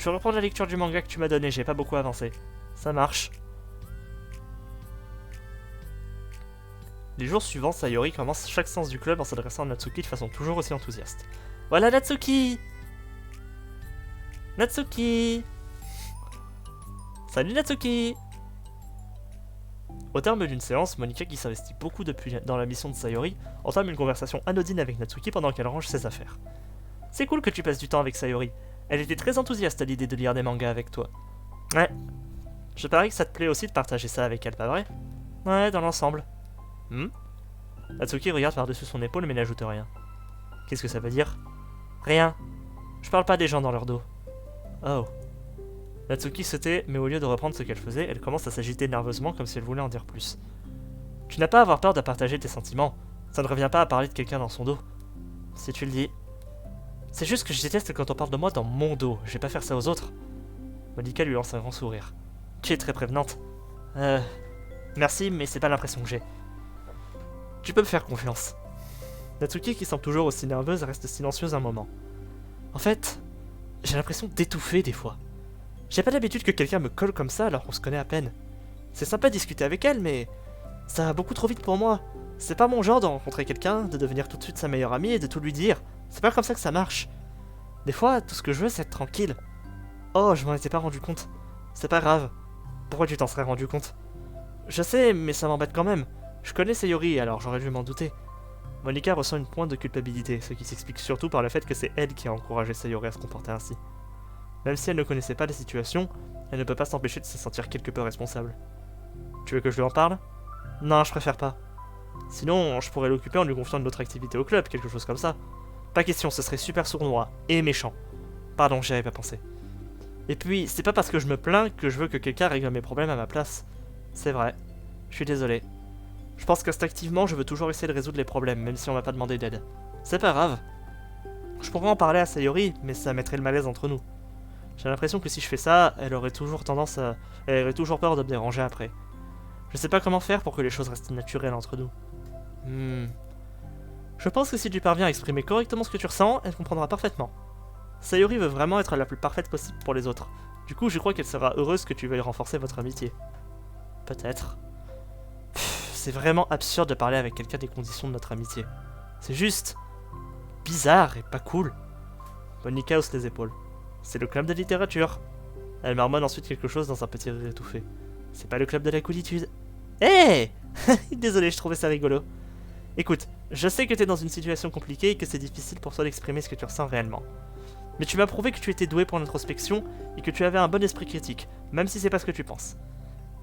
Je vais reprendre la lecture du manga que tu m'as donné, j'ai pas beaucoup avancé. Ça marche. Les jours suivants, Sayori commence chaque séance du club en s'adressant à Natsuki de façon toujours aussi enthousiaste. Voilà Natsuki! Natsuki! Salut Natsuki! Au terme d'une séance, Monika, qui s'investit beaucoup dans la mission de Sayori, entame une conversation anodine avec Natsuki pendant qu'elle range ses affaires. C'est cool que tu passes du temps avec Sayori. Elle était très enthousiaste à l'idée de lire des mangas avec toi. Ouais. Je parie que ça te plaît aussi de partager ça avec elle, pas vrai? Ouais, dans l'ensemble. Natsuki regarde par-dessus son épaule mais n'ajoute rien. Qu'est-ce que ça veut dire? Rien. Je parle pas des gens dans leur dos. Oh. Natsuki se tait, mais au lieu de reprendre ce qu'elle faisait, elle commence à s'agiter nerveusement comme si elle voulait en dire plus. Tu n'as pas à avoir peur de partager tes sentiments. Ça ne revient pas à parler de quelqu'un dans son dos. Si tu le dis. C'est juste que je déteste quand on parle de moi dans mon dos. Je vais pas faire ça aux autres. Monika lui lance un grand sourire. Tu es très prévenante. Merci, mais c'est pas l'impression que j'ai. Tu peux me faire confiance. Natsuki, qui semble toujours aussi nerveuse, reste silencieuse un moment. En fait, j'ai l'impression d'étouffer des fois. J'ai pas l'habitude que quelqu'un me colle comme ça alors qu'on se connaît à peine. C'est sympa de discuter avec elle, mais ça va beaucoup trop vite pour moi. C'est pas mon genre de rencontrer quelqu'un, de devenir tout de suite sa meilleure amie et de tout lui dire. C'est pas comme ça que ça marche. Des fois, tout ce que je veux, c'est être tranquille. Oh, je m'en étais pas rendu compte. C'est pas grave. Pourquoi tu t'en serais rendu compte? Je sais, mais ça m'embête quand même. Je connais Sayori, alors j'aurais dû m'en douter. Monika ressent une pointe de culpabilité, ce qui s'explique surtout par le fait que c'est elle qui a encouragé Sayori à se comporter ainsi. Même si elle ne connaissait pas la situation, elle ne peut pas s'empêcher de se sentir quelque peu responsable. Tu veux que je lui en parle? Non, je préfère pas. Sinon, je pourrais l'occuper en lui confiant une autre activité au club, quelque chose comme ça. Pas question, ce serait super sournois et méchant. Pardon, j'y avais pas pensé. Et puis, c'est pas parce que je me plains que je veux que quelqu'un règle mes problèmes à ma place. C'est vrai. Je suis désolé. Je pense qu'instinctivement, je veux toujours essayer de résoudre les problèmes, même si on m'a pas demandé d'aide. C'est pas grave. Je pourrais en parler à Sayori, mais ça mettrait le malaise entre nous. J'ai l'impression que si je fais ça, elle aurait toujours peur de me déranger après. Je sais pas comment faire pour que les choses restent naturelles entre nous. Je pense que si tu parviens à exprimer correctement ce que tu ressens, elle comprendra parfaitement. Sayori veut vraiment être la plus parfaite possible pour les autres. Du coup, je crois qu'elle sera heureuse que tu veuilles renforcer votre amitié. Peut-être. C'est vraiment absurde de parler avec quelqu'un des conditions de notre amitié. C'est juste bizarre et pas cool. Monika hausse les épaules. C'est le club de littérature. Elle marmonne ensuite quelque chose dans un petit rire étouffé. C'est pas le club de la coolitude. Hé Désolé, je trouvais ça rigolo. Écoute, je sais que t'es dans une situation compliquée et que c'est difficile pour toi d'exprimer ce que tu ressens réellement. Mais tu m'as prouvé que tu étais doué pour l'introspection et que tu avais un bon esprit critique, même si c'est pas ce que tu penses.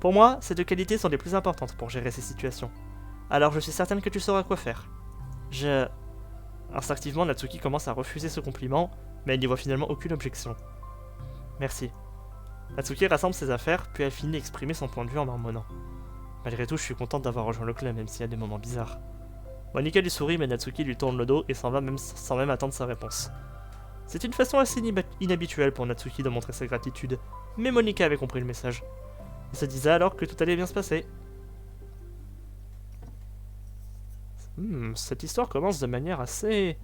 Pour moi, ces deux qualités sont les plus importantes pour gérer ces situations. Alors je suis certaine que tu sauras quoi faire. Instinctivement, Natsuki commence à refuser ce compliment, mais elle n'y voit finalement aucune objection. Merci. Natsuki rassemble ses affaires, puis elle finit d'exprimer son point de vue en marmonnant. Malgré tout, je suis contente d'avoir rejoint le club, même s'il y a des moments bizarres. Monika lui sourit, mais Natsuki lui tourne le dos et s'en va sans même attendre sa réponse. C'est une façon assez inhabituelle pour Natsuki de montrer sa gratitude, mais Monika avait compris le message. Elle se disait alors que tout allait bien se passer. Cette histoire commence de manière assez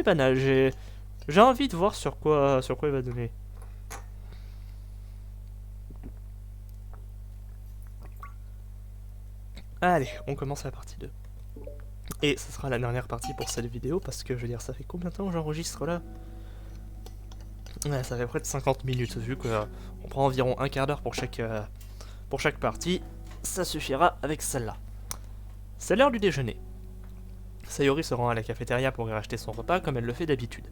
banale. J'ai envie de voir sur quoi il va donner. Allez, on commence la partie 2. Et ce sera la dernière partie pour cette vidéo, parce que je veux dire, ça fait combien de temps que j'enregistre là? Ouais, ça fait près de 50 minutes, vu qu'on prend environ un quart d'heure pour chaque partie. Ça suffira avec celle-là. C'est l'heure du déjeuner. Sayori se rend à la cafétéria pour y racheter son repas comme elle le fait d'habitude.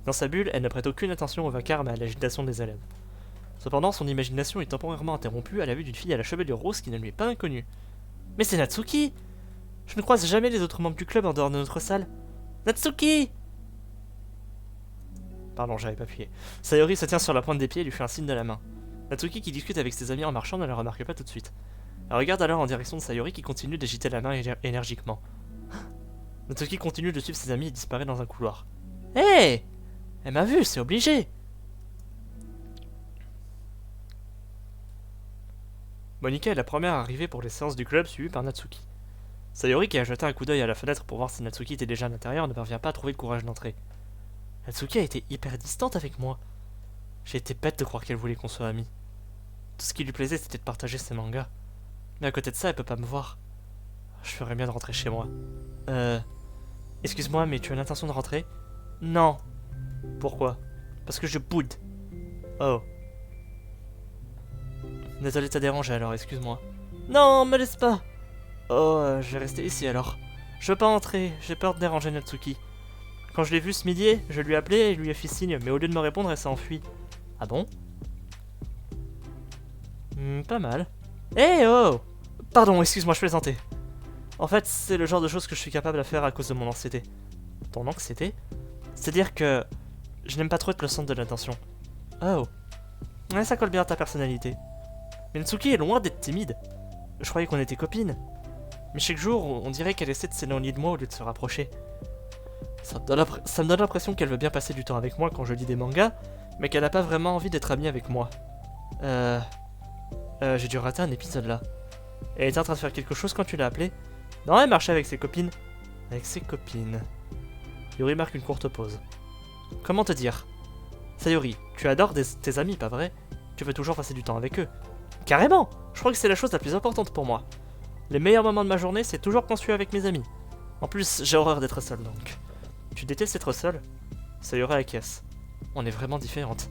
Dans sa bulle, elle ne prête aucune attention au vacarme et à l'agitation des élèves. Cependant, son imagination est temporairement interrompue à la vue d'une fille à la chevelure rose qui ne lui est pas inconnue. Mais c'est Natsuki! Je ne croise jamais les autres membres du club en dehors de notre salle. Natsuki! Pardon, j'avais pas appuyé. Sayori se tient sur la pointe des pieds et lui fait un signe de la main. Natsuki, qui discute avec ses amis en marchant, ne la remarque pas tout de suite. Elle regarde alors en direction de Sayori qui continue d'agiter la main énergiquement. Natsuki continue de suivre ses amis et disparaît dans un couloir. Hé hey! Elle m'a vu, c'est obligé! Monika est la première arrivée pour les séances du club, suivie par Natsuki. Sayori, qui a jeté un coup d'œil à la fenêtre pour voir si Natsuki était déjà à l'intérieur, ne parvient pas à trouver le courage d'entrer. Natsuki a été hyper distante avec moi. J'ai été bête de croire qu'elle voulait qu'on soit amis. Tout ce qui lui plaisait, c'était de partager ses mangas. Mais à côté de ça, elle peut pas me voir. Je ferais bien de rentrer chez moi. Excuse-moi, mais tu as l'intention de rentrer? Non. Pourquoi? Parce que je boude. Oh. Désolé de te déranger alors, excuse-moi. Non, me laisse pas. Oh, je vais rester ici alors. Je veux pas entrer, j'ai peur de déranger Natsuki. Quand je l'ai vue ce midi, je lui ai appelé et lui ai fait signe, mais au lieu de me répondre, elle s'est enfuie. Ah bon? Pas mal. Eh oh! Pardon, excuse-moi, je plaisantais. En fait, c'est le genre de choses que je suis capable de faire à cause de mon anxiété. Ton anxiété? C'est-à-dire que je n'aime pas trop être le centre de l'attention. Oh. Ouais, ça colle bien à ta personnalité. Mais Natsuki est loin d'être timide. Je croyais qu'on était copines. Mais chaque jour, on dirait qu'elle essaie de s'éloigner de moi au lieu de se rapprocher. Ça me donne l'impression qu'elle veut bien passer du temps avec moi quand je lis des mangas, mais qu'elle n'a pas vraiment envie d'être amie avec moi. J'ai dû rater un épisode là. Elle était en train de faire quelque chose quand tu l'as appelée? Non, elle marchait avec ses copines. Avec ses copines. Yuri marque une courte pause. Comment te dire? Sayori, tu adores tes amis, pas vrai? Tu veux toujours passer du temps avec eux. Carrément! Je crois que c'est la chose la plus importante pour moi. Les meilleurs moments de ma journée, c'est toujours quand je suis avec mes amis. En plus, j'ai horreur d'être seule donc. Tu détestes être seule? Sayori acquiesce. On est vraiment différentes.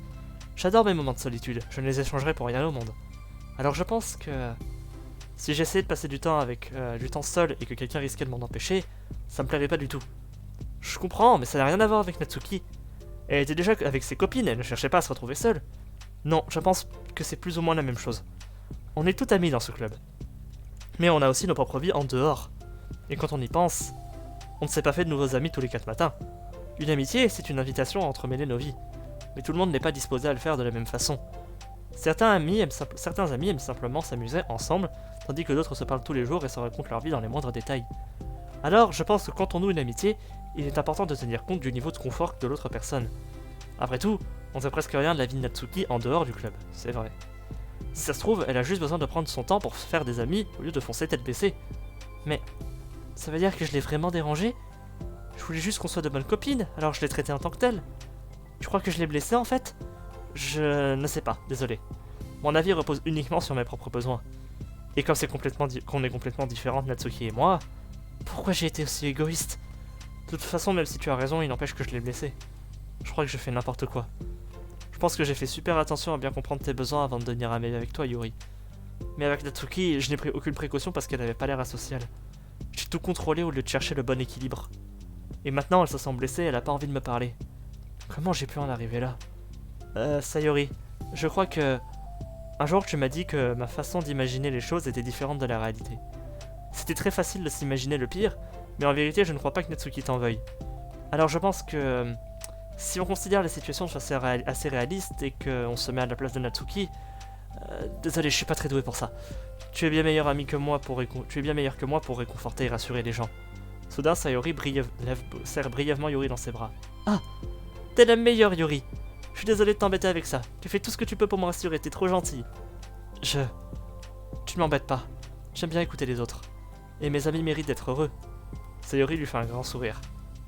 J'adore mes moments de solitude, je ne les échangerai pour rien au monde. Alors je pense que... si j'essayais de passer du temps seul et que quelqu'un risquait de m'en empêcher, ça me plairait pas du tout. Je comprends, mais ça n'a rien à voir avec Natsuki. Elle était déjà avec ses copines, elle ne cherchait pas à se retrouver seule. Non, je pense que c'est plus ou moins la même chose. On est tout amis dans ce club. Mais on a aussi nos propres vies en dehors. Et quand on y pense, on ne s'est pas fait de nouveaux amis tous les 4 matins. Une amitié, c'est une invitation à entremêler nos vies. Mais tout le monde n'est pas disposé à le faire de la même façon. Certains amis aiment simplement s'amuser ensemble, tandis que d'autres se parlent tous les jours et se racontent leur vie dans les moindres détails. Alors, je pense que quand on noue une amitié, il est important de tenir compte du niveau de confort de l'autre personne. Après tout, on sait presque rien de la vie de Natsuki en dehors du club, c'est vrai. Si ça se trouve, elle a juste besoin de prendre son temps pour se faire des amis au lieu de foncer tête baissée. Mais, ça veut dire que je l'ai vraiment dérangée? Je voulais juste qu'on soit de bonnes copines, alors je l'ai traitée en tant que telle. Tu crois que je l'ai blessée en fait? Je ne sais pas, désolé. Mon avis repose uniquement sur mes propres besoins. Et comme qu'on est complètement différentes, Natsuki et moi, pourquoi j'ai été aussi égoïste? De toute façon, même si tu as raison, il n'empêche que je l'ai blessée. Je crois que je fais n'importe quoi. Je pense que j'ai fait super attention à bien comprendre tes besoins avant de devenir ami avec toi, Yuri. Mais avec Natsuki, je n'ai pris aucune précaution parce qu'elle n'avait pas l'air asociale. J'ai tout contrôlé au lieu de chercher le bon équilibre. Et maintenant, elle se sent blessée, elle a pas envie de me parler. Comment j'ai pu en arriver là? Sayori, je crois que... Un jour, tu m'as dit que ma façon d'imaginer les choses était différente de la réalité. C'était très facile de s'imaginer le pire, mais en vérité, je ne crois pas que Natsuki t'en veuille. Alors je pense que... Si on considère la situation assez réaliste et qu'on se met à la place de Natsuki... désolé, je suis pas très doué pour ça. Tu es bien meilleur que moi pour réconforter et rassurer les gens. Soudain, Sayori serre brièvement Yuri dans ses bras. Ah! T'es la meilleure, Yuri! Je suis désolé de t'embêter avec ça. Tu fais tout ce que tu peux pour me rassurer, t'es trop gentil. Tu ne m'embêtes pas. J'aime bien écouter les autres. Et mes amis méritent d'être heureux. Sayori lui fait un grand sourire.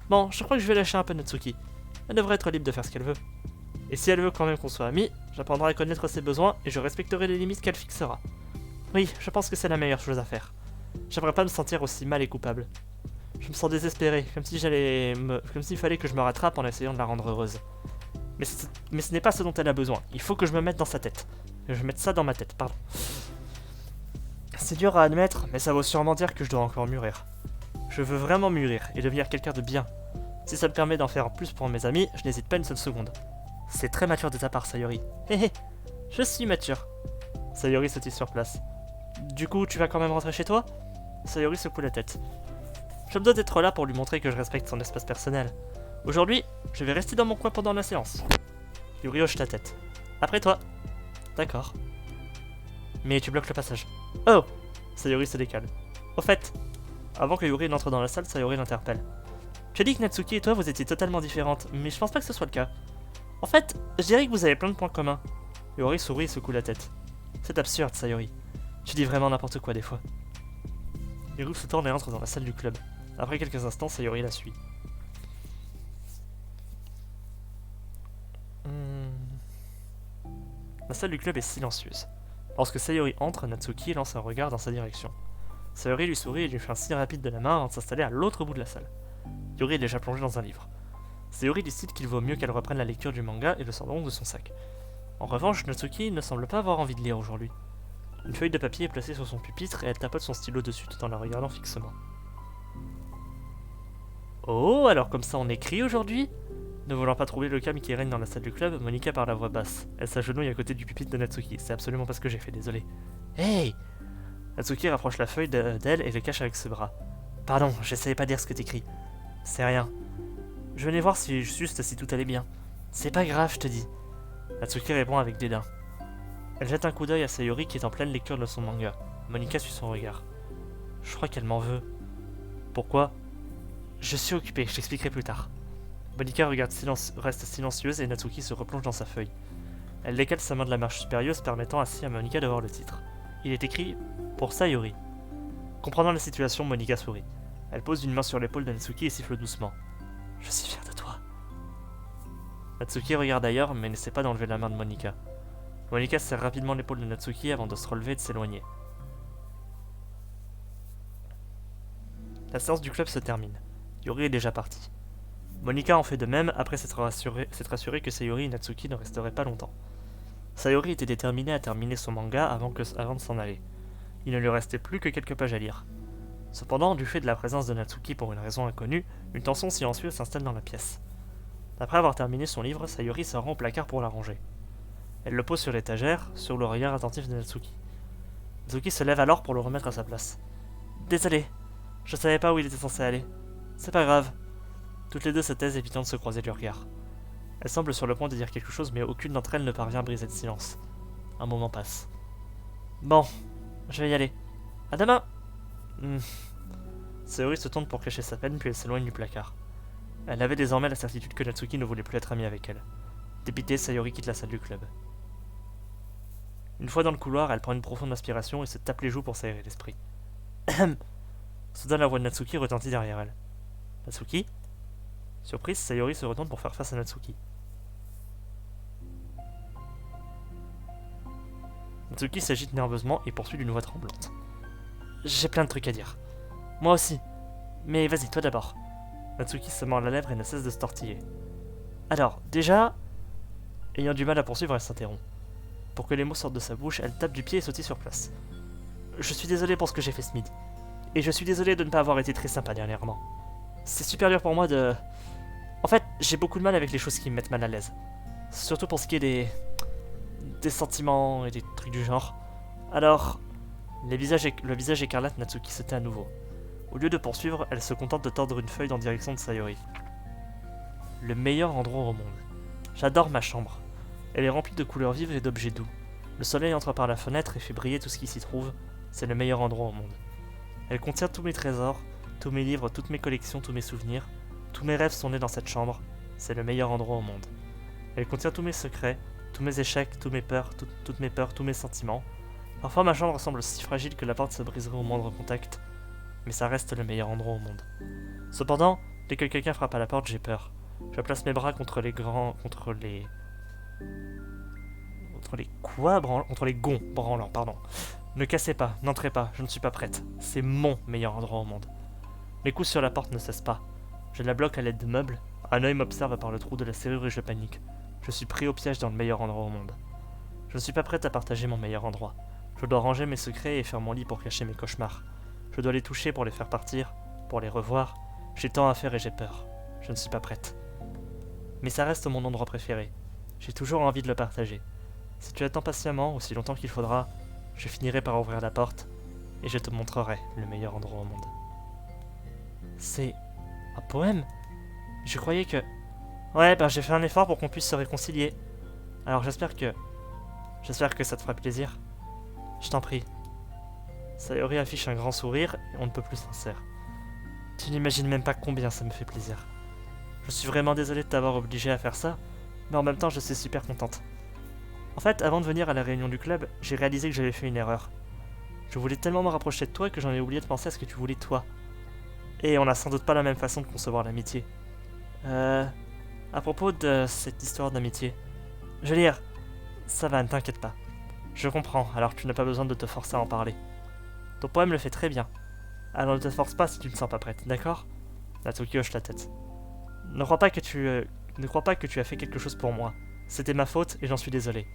Bon, je crois que je vais lâcher un peu Natsuki. Elle devrait être libre de faire ce qu'elle veut. Et si elle veut quand même qu'on soit amis, j'apprendrai à connaître ses besoins et je respecterai les limites qu'elle fixera. Oui, je pense que c'est la meilleure chose à faire. J'aimerais pas me sentir aussi mal et coupable. Je me sens désespéré, comme s'il fallait que je me rattrape en essayant de la rendre heureuse. Mais ce n'est pas ce dont elle a besoin. Il faut que je me mette dans sa tête. Que je mette ça dans ma tête, pardon. C'est dur à admettre, mais ça veut sûrement dire que je dois encore mûrir. Je veux vraiment mûrir et devenir quelqu'un de bien. Si ça me permet d'en faire plus pour mes amis, je n'hésite pas une seule seconde. C'est très mature de ta part, Sayori. Hé hé, je suis mature. Sayori se tisse sur place. Du coup, tu vas quand même rentrer chez toi? Sayori secoue la tête. Je me dois d'être là pour lui montrer que je respecte son espace personnel. Aujourd'hui, je vais rester dans mon coin pendant la séance. Yuri hoche la tête. Après toi. D'accord. Mais tu bloques le passage. Oh! Sayori se décale. Au fait, avant que Yuri n'entre dans la salle, Sayori l'interpelle. Tu as dit que Natsuki et toi vous étiez totalement différentes, mais je pense pas que ce soit le cas. En fait, je dirais que vous avez plein de points communs. Yuri sourit et secoue la tête. C'est absurde, Sayori. Tu dis vraiment n'importe quoi des fois. Yuri se tourne et entre dans la salle du club. Après quelques instants, Sayori la suit. La salle du club est silencieuse. Lorsque Sayori entre, Natsuki lance un regard dans sa direction. Sayori lui sourit et lui fait un signe rapide de la main avant de s'installer à l'autre bout de la salle. Yuri est déjà plongé dans un livre. Sayori décide qu'il vaut mieux qu'elle reprenne la lecture du manga et le sort donc de son sac. En revanche, Natsuki ne semble pas avoir envie de lire aujourd'hui. Une feuille de papier est placée sur son pupitre et elle tapote son stylo dessus tout en la regardant fixement. Oh, alors comme ça on écrit aujourd'hui ? Ne voulant pas troubler le calme qui règne dans la salle du club, Monika parle à voix basse. Elle s'agenouille à côté du pupitre de Natsuki. C'est absolument pas ce que j'ai fait, désolé. Hey ! Natsuki rapproche la feuille d'elle et le cache avec ses bras. Pardon, j'essayais pas de dire ce que t'écris. C'est rien. Je venais voir juste si tout allait bien. C'est pas grave, je te dis. Natsuki répond avec dédain. Elle jette un coup d'œil à Sayori qui est en pleine lecture de son manga. Monika suit son regard. Je crois qu'elle m'en veut. Pourquoi ? Je suis occupé, je t'expliquerai plus tard. Monika reste silencieuse et Natsuki se replonge dans sa feuille. Elle décale sa main de la marche supérieure, permettant ainsi à Monika de voir le titre. Il est écrit « Pour Sayori ». Comprenant la situation, Monika sourit. Elle pose une main sur l'épaule de Natsuki et siffle doucement. « Je suis fier de toi. » Natsuki regarde ailleurs, mais n'essaie pas d'enlever la main de Monika. Monika serre rapidement l'épaule de Natsuki avant de se relever et de s'éloigner. La séance du club se termine. Yuri est déjà parti. Monika en fait de même après s'être assurée que Sayori et Natsuki ne resteraient pas longtemps. Sayori était déterminée à terminer son manga avant de s'en aller. Il ne lui restait plus que quelques pages à lire. Cependant, du fait de la présence de Natsuki pour une raison inconnue, une tension silencieuse s'installe dans la pièce. Après avoir terminé son livre, Sayori se rend au placard pour la ranger. Elle le pose sur l'étagère, sur le regard attentif de Natsuki. Natsuki se lève alors pour le remettre à sa place. « Désolé, je savais pas où il était censé aller. C'est pas grave. » Toutes les deux se taisent, évitant de se croiser du regard. Elles semblent sur le point de dire quelque chose, mais aucune d'entre elles ne parvient à briser le silence. Un moment passe. Bon, je vais y aller. À demain. Sayori se tourne pour cacher sa peine, puis elle s'éloigne du placard. Elle avait désormais la certitude que Natsuki ne voulait plus être amie avec elle. Dépitée, Sayori quitte la salle du club. Une fois dans le couloir, elle prend une profonde inspiration et se tape les joues pour s'aérer l'esprit. Soudain, la voix de Natsuki retentit derrière elle. Natsuki ? Surprise, Sayori se retourne pour faire face à Natsuki. Natsuki s'agite nerveusement et poursuit d'une voix tremblante. J'ai plein de trucs à dire. Moi aussi. Mais vas-y, toi d'abord. Natsuki se mord la lèvre et ne cesse de se tortiller. Alors, déjà... Ayant du mal à poursuivre, elle s'interrompt. Pour que les mots sortent de sa bouche, elle tape du pied et sautille sur place. Je suis désolé pour ce que j'ai fait ce midi. Et je suis désolé de ne pas avoir été très sympa dernièrement. C'est super dur pour moi de... En fait, j'ai beaucoup de mal avec les choses qui me mettent mal à l'aise. Surtout pour ce qui est des sentiments et des trucs du genre. Alors, le visage écarlate Natsuki se tait à nouveau. Au lieu de poursuivre, elle se contente de tordre une feuille en direction de Sayori. Le meilleur endroit au monde. J'adore ma chambre. Elle est remplie de couleurs vives et d'objets doux. Le soleil entre par la fenêtre et fait briller tout ce qui s'y trouve. C'est le meilleur endroit au monde. Elle contient tous mes trésors, tous mes livres, toutes mes collections, tous mes souvenirs. Tous mes rêves sont nés dans cette chambre. C'est le meilleur endroit au monde. Elle contient tous mes secrets, tous mes échecs, toutes mes peurs, tous mes sentiments. Parfois ma chambre semble si fragile que la porte se briserait au moindre contact. Mais ça reste le meilleur endroit au monde. Cependant, dès que quelqu'un frappe à la porte, j'ai peur. Je place mes bras contre les gonds branlants, pardon. Ne cassez pas, n'entrez pas, je ne suis pas prête. C'est mon meilleur endroit au monde. Mes coups sur la porte ne cessent pas. Je la bloque à l'aide de meubles. Un œil m'observe par le trou de la serrure et je panique. Je suis pris au piège dans le meilleur endroit au monde. Je ne suis pas prête à partager mon meilleur endroit. Je dois ranger mes secrets et faire mon lit pour cacher mes cauchemars. Je dois les toucher pour les faire partir, pour les revoir. J'ai tant à faire et j'ai peur. Je ne suis pas prête. Mais ça reste mon endroit préféré. J'ai toujours envie de le partager. Si tu attends patiemment, aussi longtemps qu'il faudra, je finirai par ouvrir la porte et je te montrerai le meilleur endroit au monde. C'est un poème ? Je croyais que... Ouais, j'ai fait un effort pour qu'on puisse se réconcilier. Alors j'espère que ça te fera plaisir. Je t'en prie. Sayori affiche un grand sourire et on ne peut plus sincère. Tu n'imagines même pas combien ça me fait plaisir. Je suis vraiment désolé de t'avoir obligé à faire ça, mais en même temps je suis super contente. En fait, avant de venir à la réunion du club, j'ai réalisé que j'avais fait une erreur. Je voulais tellement me rapprocher de toi que j'en ai oublié de penser à ce que tu voulais toi. Et on n'a sans doute pas la même façon de concevoir l'amitié. À propos de cette histoire d'amitié, je veux dire, Ça va, ne t'inquiète pas. Je comprends, alors tu n'as pas besoin de te forcer à en parler. Ton poème le fait très bien. Alors ne te force pas si tu ne sens pas prête, d'accord? Natsuki hoche la tête. Ne crois pas que tu as fait quelque chose pour moi. C'était ma faute et j'en suis désolé.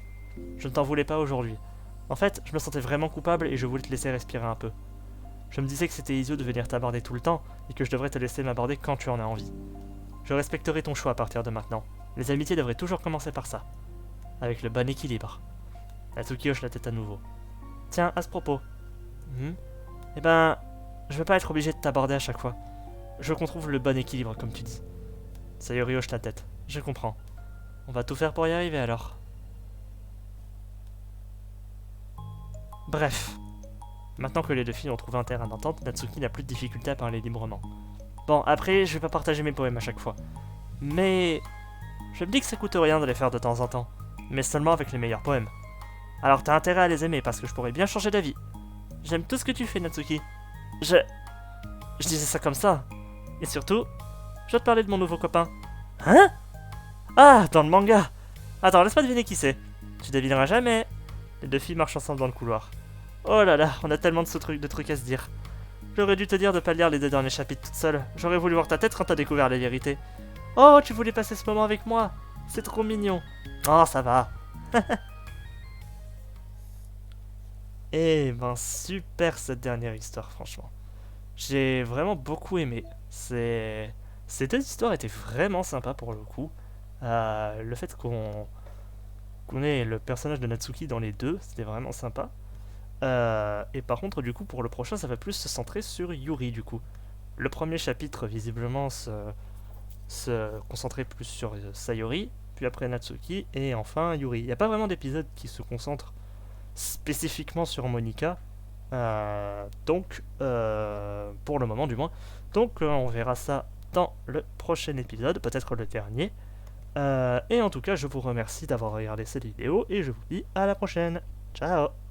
Je ne t'en voulais pas aujourd'hui. En fait, je me sentais vraiment coupable et je voulais te laisser respirer un peu. Je me disais que c'était idiot de venir t'aborder tout le temps et que je devrais te laisser m'aborder quand tu en as envie. Je respecterai ton choix à partir de maintenant. Les amitiés devraient toujours commencer par ça. Avec le bon équilibre. Natsuki hoche la tête à nouveau. Tiens, à ce propos. Eh ben, je veux pas être obligé de t'aborder à chaque fois. Je veux qu'on trouve le bon équilibre, comme tu dis. Sayori hoche la tête. Je comprends. On va tout faire pour y arriver alors. Bref. Maintenant que les deux filles ont trouvé un terrain d'entente, Natsuki n'a plus de difficulté à parler librement. Bon, après, je vais pas partager mes poèmes à chaque fois. Mais... je me dis que ça coûte rien de les faire de temps en temps. Mais seulement avec les meilleurs poèmes. Alors t'as intérêt à les aimer parce que je pourrais bien changer d'avis. J'aime tout ce que tu fais, Natsuki. Je disais ça comme ça. Et surtout, je vais te parler de mon nouveau copain. Hein? Ah, dans le manga. Attends, laisse-moi deviner qui c'est. Tu devineras jamais. Les deux filles marchent ensemble dans le couloir. Oh là là, on a tellement de trucs à se dire. J'aurais dû te dire de pas lire les 2 derniers chapitres toute seule. J'aurais voulu voir ta tête quand t'as découvert la vérité. Oh, tu voulais passer ce moment avec moi. C'est trop mignon. Oh, ça va. Eh ben, super cette dernière histoire, franchement. J'ai vraiment beaucoup aimé. Ces deux histoires étaient vraiment sympas pour le coup. Le fait qu'on ait le personnage de Natsuki dans les deux, c'était vraiment sympa. Et par contre, du coup, pour le prochain, ça va plus se centrer sur Yuri, du coup. Le premier chapitre, visiblement, se concentrait plus sur Sayori, puis après Natsuki, et enfin Yuri. Il n'y a pas vraiment d'épisode qui se concentre spécifiquement sur Monika. Pour le moment du moins. Donc on verra ça dans le prochain épisode, peut-être le dernier. Et en tout cas, je vous remercie d'avoir regardé cette vidéo et je vous dis à la prochaine. Ciao!